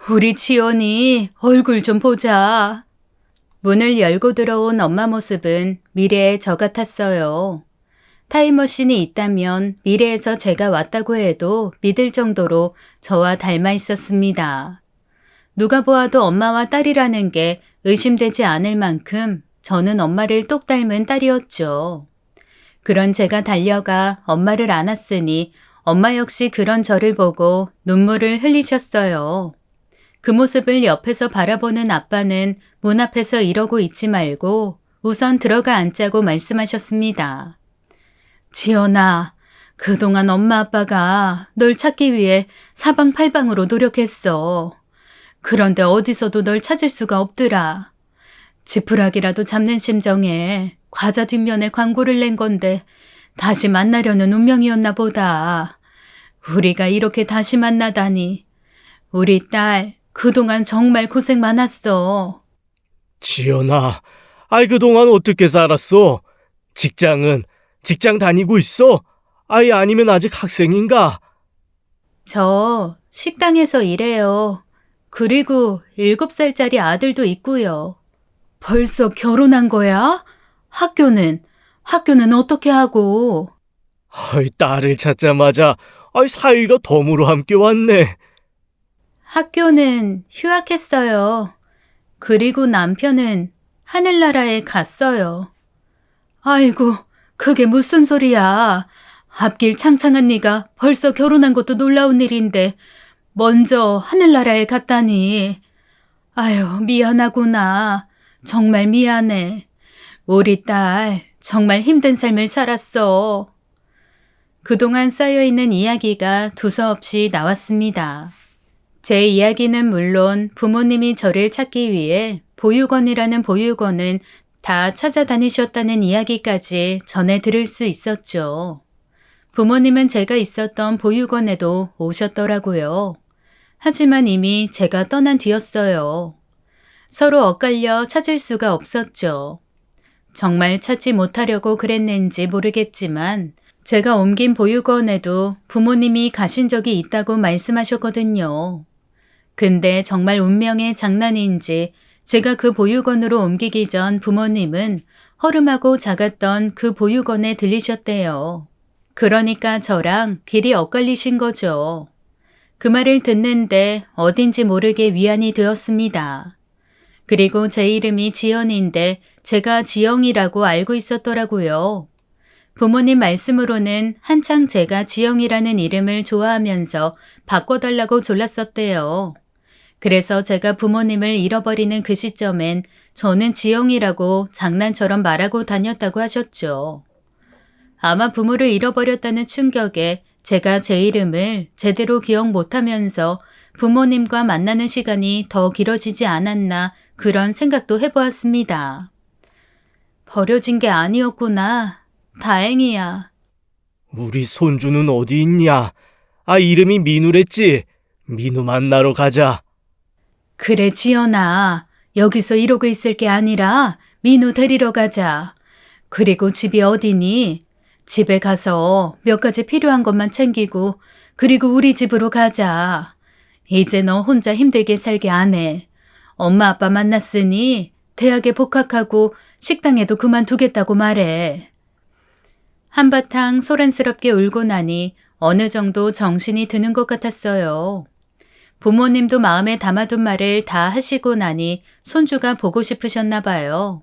우리 지연이 얼굴 좀 보자. 문을 열고 들어온 엄마 모습은 미래의 저 같았어요. 타임머신이 있다면 미래에서 제가 왔다고 해도 믿을 정도로 저와 닮아 있었습니다. 누가 보아도 엄마와 딸이라는 게 의심되지 않을 만큼 저는 엄마를 똑 닮은 딸이었죠. 그런 제가 달려가 엄마를 안았으니 엄마 역시 그런 저를 보고 눈물을 흘리셨어요. 그 모습을 옆에서 바라보는 아빠는 문 앞에서 이러고 있지 말고 우선 들어가 앉자고 말씀하셨습니다. 지연아, 그동안 엄마 아빠가 널 찾기 위해 사방팔방으로 노력했어. 그런데 어디서도 널 찾을 수가 없더라. 지푸라기라도 잡는 심정에 과자 뒷면에 광고를 낸 건데 다시 만나려는 운명이었나 보다. 우리가 이렇게 다시 만나다니. 우리 딸 그동안 정말 고생 많았어. 지연아, 그동안 어떻게 살았어? 직장 다니고 있어? 아니면 아직 학생인가? 저 식당에서 일해요. 그리고 7살짜리 아들도 있고요. 벌써 결혼한 거야? 학교는 어떻게 하고? 딸을 찾자마자 사이가 덤으로 함께 왔네. 학교는 휴학했어요. 그리고 남편은 하늘나라에 갔어요. 아이고, 그게 무슨 소리야. 앞길 창창한 네가 벌써 결혼한 것도 놀라운 일인데 먼저 하늘나라에 갔다니. 아유, 미안하구나. 정말 미안해. 우리 딸 정말 힘든 삶을 살았어. 그동안 쌓여있는 이야기가 두서없이 나왔습니다. 제 이야기는 물론 부모님이 저를 찾기 위해 보육원이라는 보육원은 다 찾아다니셨다는 이야기까지 전해 들을 수 있었죠. 부모님은 제가 있었던 보육원에도 오셨더라고요. 하지만 이미 제가 떠난 뒤였어요. 서로 엇갈려 찾을 수가 없었죠. 정말 찾지 못하려고 그랬는지 모르겠지만 제가 옮긴 보육원에도 부모님이 가신 적이 있다고 말씀하셨거든요. 근데 정말 운명의 장난인지 제가 그 보육원으로 옮기기 전 부모님은 허름하고 작았던 그 보육원에 들리셨대요. 그러니까 저랑 길이 엇갈리신 거죠. 그 말을 듣는데 어딘지 모르게 위안이 되었습니다. 그리고 제 이름이 지연인데 제가 지영이라고 알고 있었더라고요. 부모님 말씀으로는 한창 제가 지영이라는 이름을 좋아하면서 바꿔달라고 졸랐었대요. 그래서 제가 부모님을 잃어버리는 그 시점엔 저는 지영이라고 장난처럼 말하고 다녔다고 하셨죠. 아마 부모를 잃어버렸다는 충격에 제가 제 이름을 제대로 기억 못하면서 부모님과 만나는 시간이 더 길어지지 않았나 그런 생각도 해보았습니다. 버려진 게 아니었구나. 다행이야. 우리 손주는 어디 있냐? 이름이 민우랬지? 민우 만나러 가자. 그래, 지연아. 여기서 이러고 있을 게 아니라 민우 데리러 가자. 그리고 집이 어디니? 집에 가서 몇 가지 필요한 것만 챙기고 그리고 우리 집으로 가자. 이제 너 혼자 힘들게 살게 안 해. 엄마 아빠 만났으니 대학에 복학하고 식당에도 그만두겠다고 말해. 한바탕 소란스럽게 울고 나니 어느 정도 정신이 드는 것 같았어요. 부모님도 마음에 담아둔 말을 다 하시고 나니 손주가 보고 싶으셨나 봐요.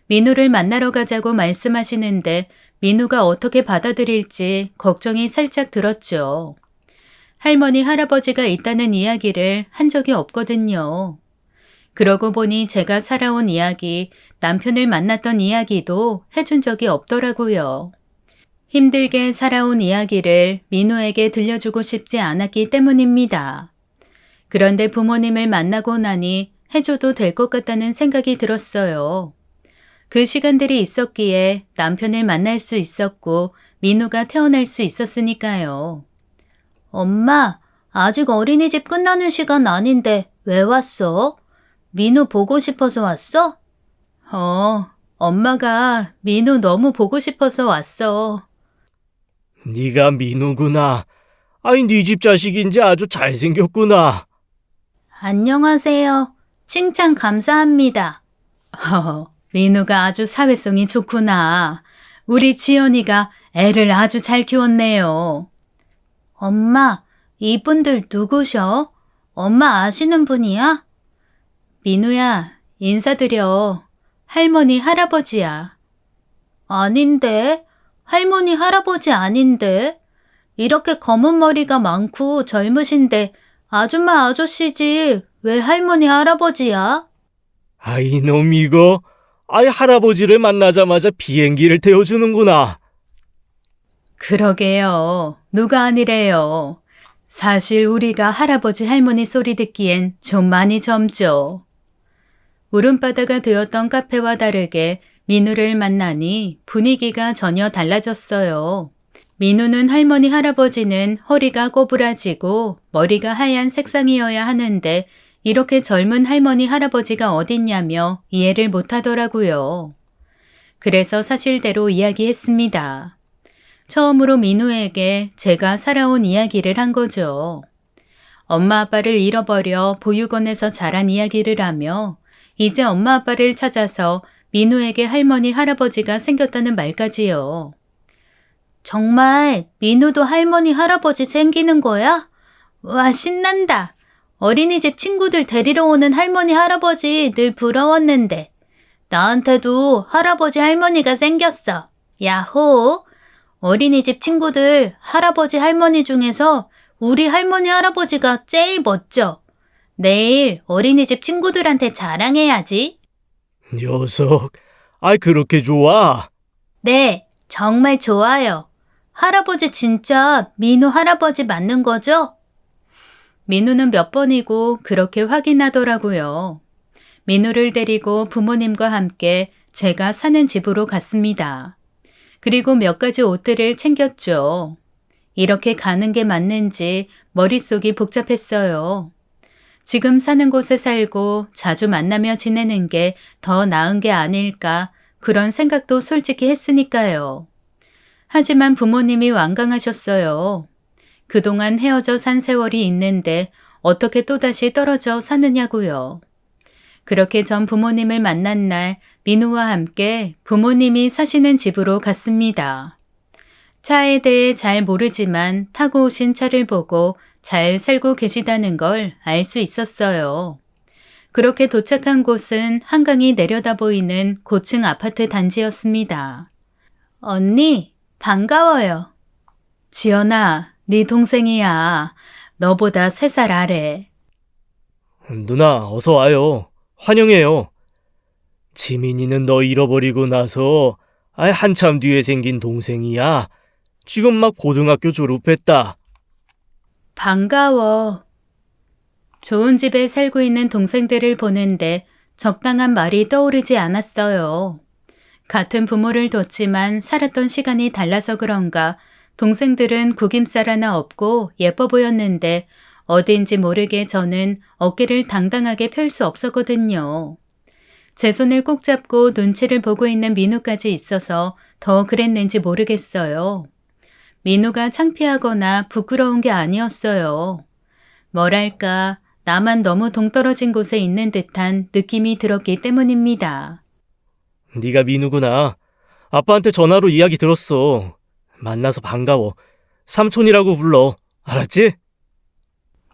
민우를 만나러 가자고 말씀하시는데 민우가 어떻게 받아들일지 걱정이 살짝 들었죠. 할머니, 할아버지가 있다는 이야기를 한 적이 없거든요. 그러고 보니 제가 살아온 이야기, 남편을 만났던 이야기도 해준 적이 없더라고요. 힘들게 살아온 이야기를 민우에게 들려주고 싶지 않았기 때문입니다. 그런데 부모님을 만나고 나니 해줘도 될 것 같다는 생각이 들었어요. 그 시간들이 있었기에 남편을 만날 수 있었고 민우가 태어날 수 있었으니까요. 엄마, 아직 어린이집 끝나는 시간 아닌데 왜 왔어? 민우 보고 싶어서 왔어? 엄마가 민우 너무 보고 싶어서 왔어. 네가 민우구나. 아이, 네 집 자식인지 아주 잘생겼구나. 안녕하세요. 칭찬 감사합니다. 민우가 아주 사회성이 좋구나. 우리 지연이가 애를 아주 잘 키웠네요. 엄마, 이분들 누구셔? 엄마 아시는 분이야? 민우야, 인사드려. 할머니, 할아버지야. 아닌데. 할머니, 할아버지 아닌데. 이렇게 검은 머리가 많고 젊으신데 아줌마 아저씨지 왜 할머니, 할아버지야? 아이, 놈 이거. 아이, 할아버지를 만나자마자 비행기를 태워주는구나. 그러게요. 누가 아니래요. 사실 우리가 할아버지 할머니 소리 듣기엔 좀 많이 젊죠. 울음바다가 되었던 카페와 다르게 민우를 만나니 분위기가 전혀 달라졌어요. 민우는 할머니 할아버지는 허리가 꼬부라지고 머리가 하얀 색상이어야 하는데 이렇게 젊은 할머니 할아버지가 어딨냐며 이해를 못하더라고요. 그래서 사실대로 이야기했습니다. 처음으로 민우에게 제가 살아온 이야기를 한 거죠. 엄마 아빠를 잃어버려 보육원에서 자란 이야기를 하며 이제 엄마 아빠를 찾아서 민우에게 할머니 할아버지가 생겼다는 말까지요. 정말 민우도 할머니, 할아버지 생기는 거야? 와, 신난다. 어린이집 친구들 데리러 오는 할머니, 할아버지 늘 부러웠는데 나한테도 할아버지, 할머니가 생겼어. 야호! 어린이집 친구들 할아버지, 할머니 중에서 우리 할머니, 할아버지가 제일 멋져. 내일 어린이집 친구들한테 자랑해야지. 녀석, 아이, 그렇게 좋아? 네, 정말 좋아요. 할아버지 진짜 민우 할아버지 맞는 거죠? 민우는 몇 번이고 그렇게 확인하더라고요. 민우를 데리고 부모님과 함께 제가 사는 집으로 갔습니다. 그리고 몇 가지 옷들을 챙겼죠. 이렇게 가는 게 맞는지 머릿속이 복잡했어요. 지금 사는 곳에 살고 자주 만나며 지내는 게 더 나은 게 아닐까 그런 생각도 솔직히 했으니까요. 하지만 부모님이 완강하셨어요. 그동안 헤어져 산 세월이 있는데 어떻게 또다시 떨어져 사느냐고요. 그렇게 전 부모님을 만난 날 민우와 함께 부모님이 사시는 집으로 갔습니다. 차에 대해 잘 모르지만 타고 오신 차를 보고 잘 살고 계시다는 걸 알 수 있었어요. 그렇게 도착한 곳은 한강이 내려다 보이는 고층 아파트 단지였습니다. 언니, 반가워요. 지연아, 네 동생이야. 너보다 3살 아래. 누나, 어서 와요. 환영해요. 지민이는 너 잃어버리고 나서 한참 뒤에 생긴 동생이야. 지금 막 고등학교 졸업했다. 반가워. 좋은 집에 살고 있는 동생들을 보는데 적당한 말이 떠오르지 않았어요. 같은 부모를 뒀지만 살았던 시간이 달라서 그런가 동생들은 구김살 하나 없고 예뻐 보였는데 어딘지 모르게 저는 어깨를 당당하게 펼 수 없었거든요. 제 손을 꼭 잡고 눈치를 보고 있는 민우까지 있어서 더 그랬는지 모르겠어요. 민우가 창피하거나 부끄러운 게 아니었어요. 뭐랄까, 나만 너무 동떨어진 곳에 있는 듯한 느낌이 들었기 때문입니다. 네가 민우구나. 아빠한테 전화로 이야기 들었어. 만나서 반가워. 삼촌이라고 불러. 알았지?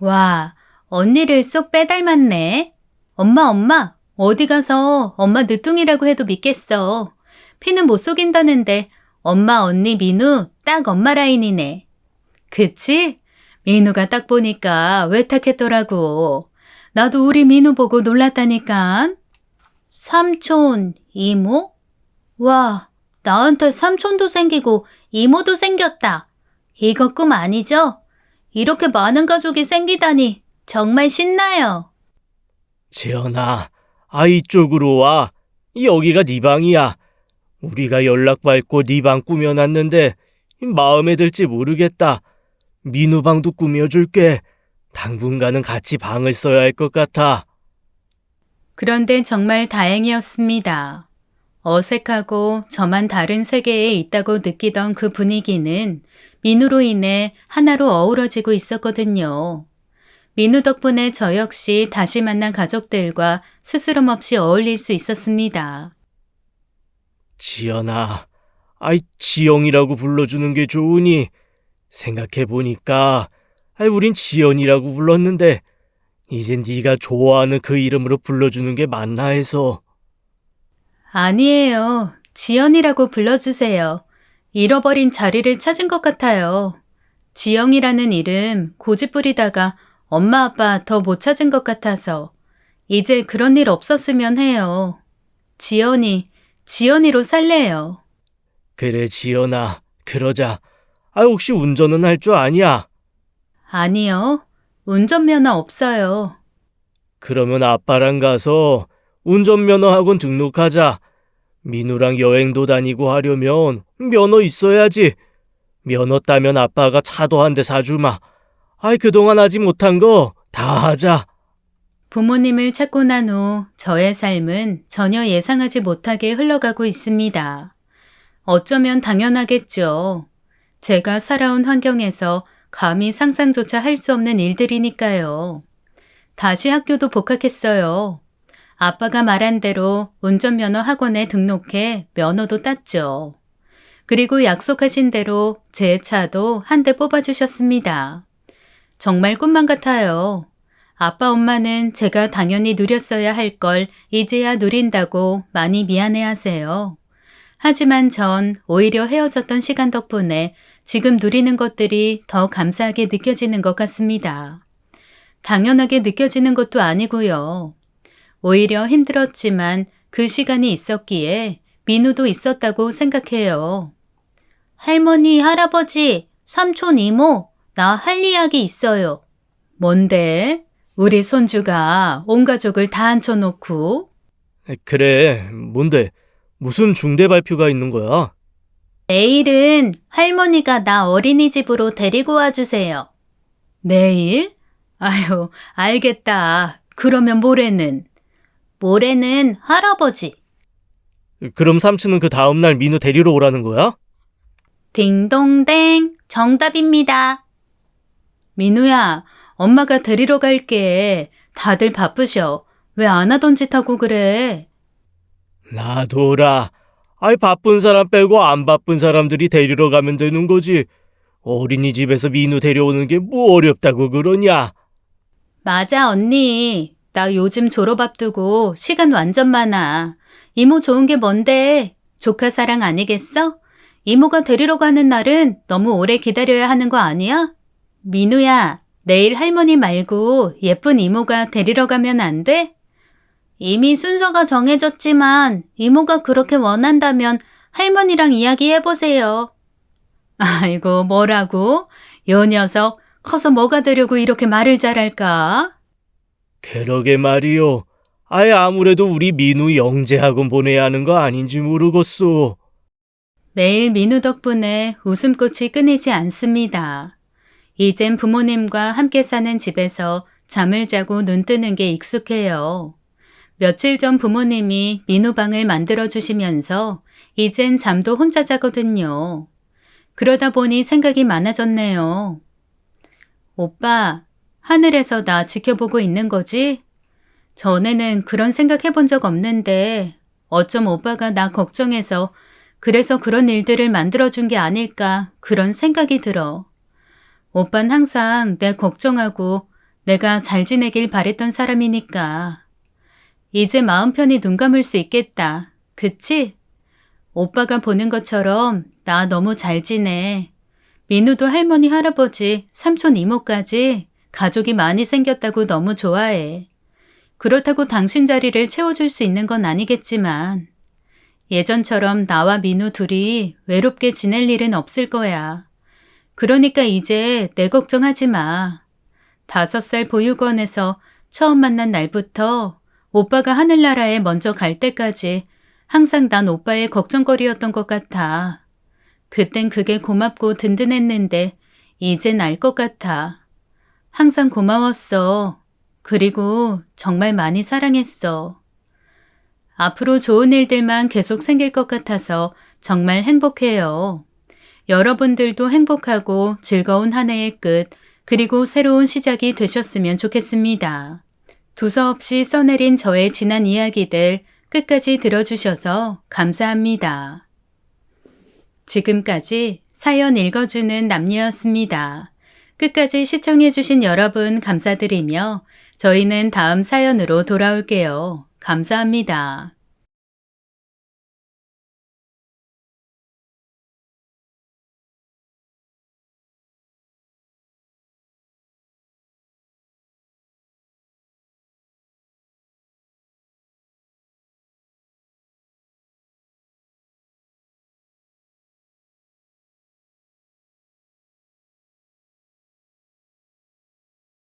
와, 언니를 쏙 빼닮았네. 엄마, 어디 가서 엄마 늦둥이라고 해도 믿겠어. 피는 못 속인다는데 엄마, 언니, 민우 딱 엄마 라인이네. 그치? 민우가 딱 보니까 외탁했더라고. 나도 우리 민우 보고 놀랐다니까. 삼촌, 이모? 와, 나한테 삼촌도 생기고 이모도 생겼다. 이거 꿈 아니죠? 이렇게 많은 가족이 생기다니 정말 신나요. 지연아, 이쪽으로 와. 여기가 네 방이야. 우리가 연락받고 네 방 꾸며놨는데 마음에 들지 모르겠다. 민우 방도 꾸며줄게. 당분간은 같이 방을 써야 할 것 같아. 그런데 정말 다행이었습니다. 어색하고 저만 다른 세계에 있다고 느끼던 그 분위기는 민우로 인해 하나로 어우러지고 있었거든요. 민우 덕분에 저 역시 다시 만난 가족들과 스스럼 없이 어울릴 수 있었습니다. 지연아, 지영이라고 불러주는 게 좋으니 생각해보니까 우린 지연이라고 불렀는데 이젠 네가 좋아하는 그 이름으로 불러주는 게 맞나 해서. 아니에요. 지연이라고 불러주세요. 잃어버린 자리를 찾은 것 같아요. 지영이라는 이름 고집부리다가 엄마 아빠 더 못 찾은 것 같아서 이제 그런 일 없었으면 해요. 지연이로 살래요. 그래 지연아, 그러자. 혹시 운전은 할 줄 아냐? 아니요. 운전면허 없어요. 그러면 아빠랑 가서 운전면허 학원 등록하자. 민우랑 여행도 다니고 하려면 면허 있어야지. 면허 따면 아빠가 차도 한 대 사주마. 그동안 하지 못한 거 다 하자. 부모님을 찾고 난 후 저의 삶은 전혀 예상하지 못하게 흘러가고 있습니다. 어쩌면 당연하겠죠. 제가 살아온 환경에서 감히 상상조차 할 수 없는 일들이니까요. 다시 학교도 복학했어요. 아빠가 말한 대로 운전면허 학원에 등록해 면허도 땄죠. 그리고 약속하신 대로 제 차도 한 대 뽑아주셨습니다. 정말 꿈만 같아요. 아빠 엄마는 제가 당연히 누렸어야 할 걸 이제야 누린다고 많이 미안해하세요. 하지만 전 오히려 헤어졌던 시간 덕분에 지금 누리는 것들이 더 감사하게 느껴지는 것 같습니다. 당연하게 느껴지는 것도 아니고요. 오히려 힘들었지만 그 시간이 있었기에 민우도 있었다고 생각해요. 할머니, 할아버지, 삼촌, 이모, 나 할 이야기 있어요. 뭔데? 우리 손주가 온 가족을 다 앉혀놓고. 그래, 뭔데? 무슨 중대 발표가 있는 거야? 내일은 할머니가 나 어린이집으로 데리고 와주세요. 내일? 아유, 알겠다. 그러면 모레는? 모레는 할아버지. 그럼 삼촌은 그 다음날 민우 데리러 오라는 거야? 딩동댕, 정답입니다. 민우야, 엄마가 데리러 갈게. 다들 바쁘셔. 왜 안 하던 짓 하고 그래? 놔둬라. 바쁜 사람 빼고 안 바쁜 사람들이 데리러 가면 되는 거지. 어린이집에서 민우 데려오는 게 뭐 어렵다고 그러냐? 맞아, 언니. 나 요즘 졸업 앞두고 시간 완전 많아. 이모 좋은 게 뭔데? 조카 사랑 아니겠어? 이모가 데리러 가는 날은 너무 오래 기다려야 하는 거 아니야? 민우야, 내일 할머니 말고 예쁜 이모가 데리러 가면 안 돼? 이미 순서가 정해졌지만 이모가 그렇게 원한다면 할머니랑 이야기해보세요. 아이고, 뭐라고? 요 녀석, 커서 뭐가 되려고 이렇게 말을 잘할까? 그러게 말이요. 아무래도 우리 민우 영재학원 보내야 하는 거 아닌지 모르겠소. 매일 민우 덕분에 웃음꽃이 끊이지 않습니다. 이젠 부모님과 함께 사는 집에서 잠을 자고 눈 뜨는 게 익숙해요. 며칠 전 부모님이 민우방을 만들어주시면서 이젠 잠도 혼자 자거든요. 그러다 보니 생각이 많아졌네요. 오빠, 하늘에서 나 지켜보고 있는 거지? 전에는 그런 생각 해본 적 없는데 어쩜 오빠가 나 걱정해서 그래서 그런 일들을 만들어준 게 아닐까 그런 생각이 들어. 오빤 항상 내 걱정하고 내가 잘 지내길 바랬던 사람이니까. 이제 마음 편히 눈 감을 수 있겠다. 그치? 오빠가 보는 것처럼 나 너무 잘 지내. 민우도 할머니, 할아버지, 삼촌, 이모까지 가족이 많이 생겼다고 너무 좋아해. 그렇다고 당신 자리를 채워줄 수 있는 건 아니겠지만 예전처럼 나와 민우 둘이 외롭게 지낼 일은 없을 거야. 그러니까 이제 내 걱정하지 마. 5살 보육원에서 처음 만난 날부터 오빠가 하늘나라에 먼저 갈 때까지 항상 난 오빠의 걱정거리였던 것 같아. 그땐 그게 고맙고 든든했는데 이젠 알 것 같아. 항상 고마웠어. 그리고 정말 많이 사랑했어. 앞으로 좋은 일들만 계속 생길 것 같아서 정말 행복해요. 여러분들도 행복하고 즐거운 한 해의 끝, 그리고 새로운 시작이 되셨으면 좋겠습니다. 두서없이 써내린 저의 지난 이야기들 끝까지 들어주셔서 감사합니다. 지금까지 사연 읽어주는 남녀였습니다. 끝까지 시청해주신 여러분 감사드리며 저희는 다음 사연으로 돌아올게요. 감사합니다.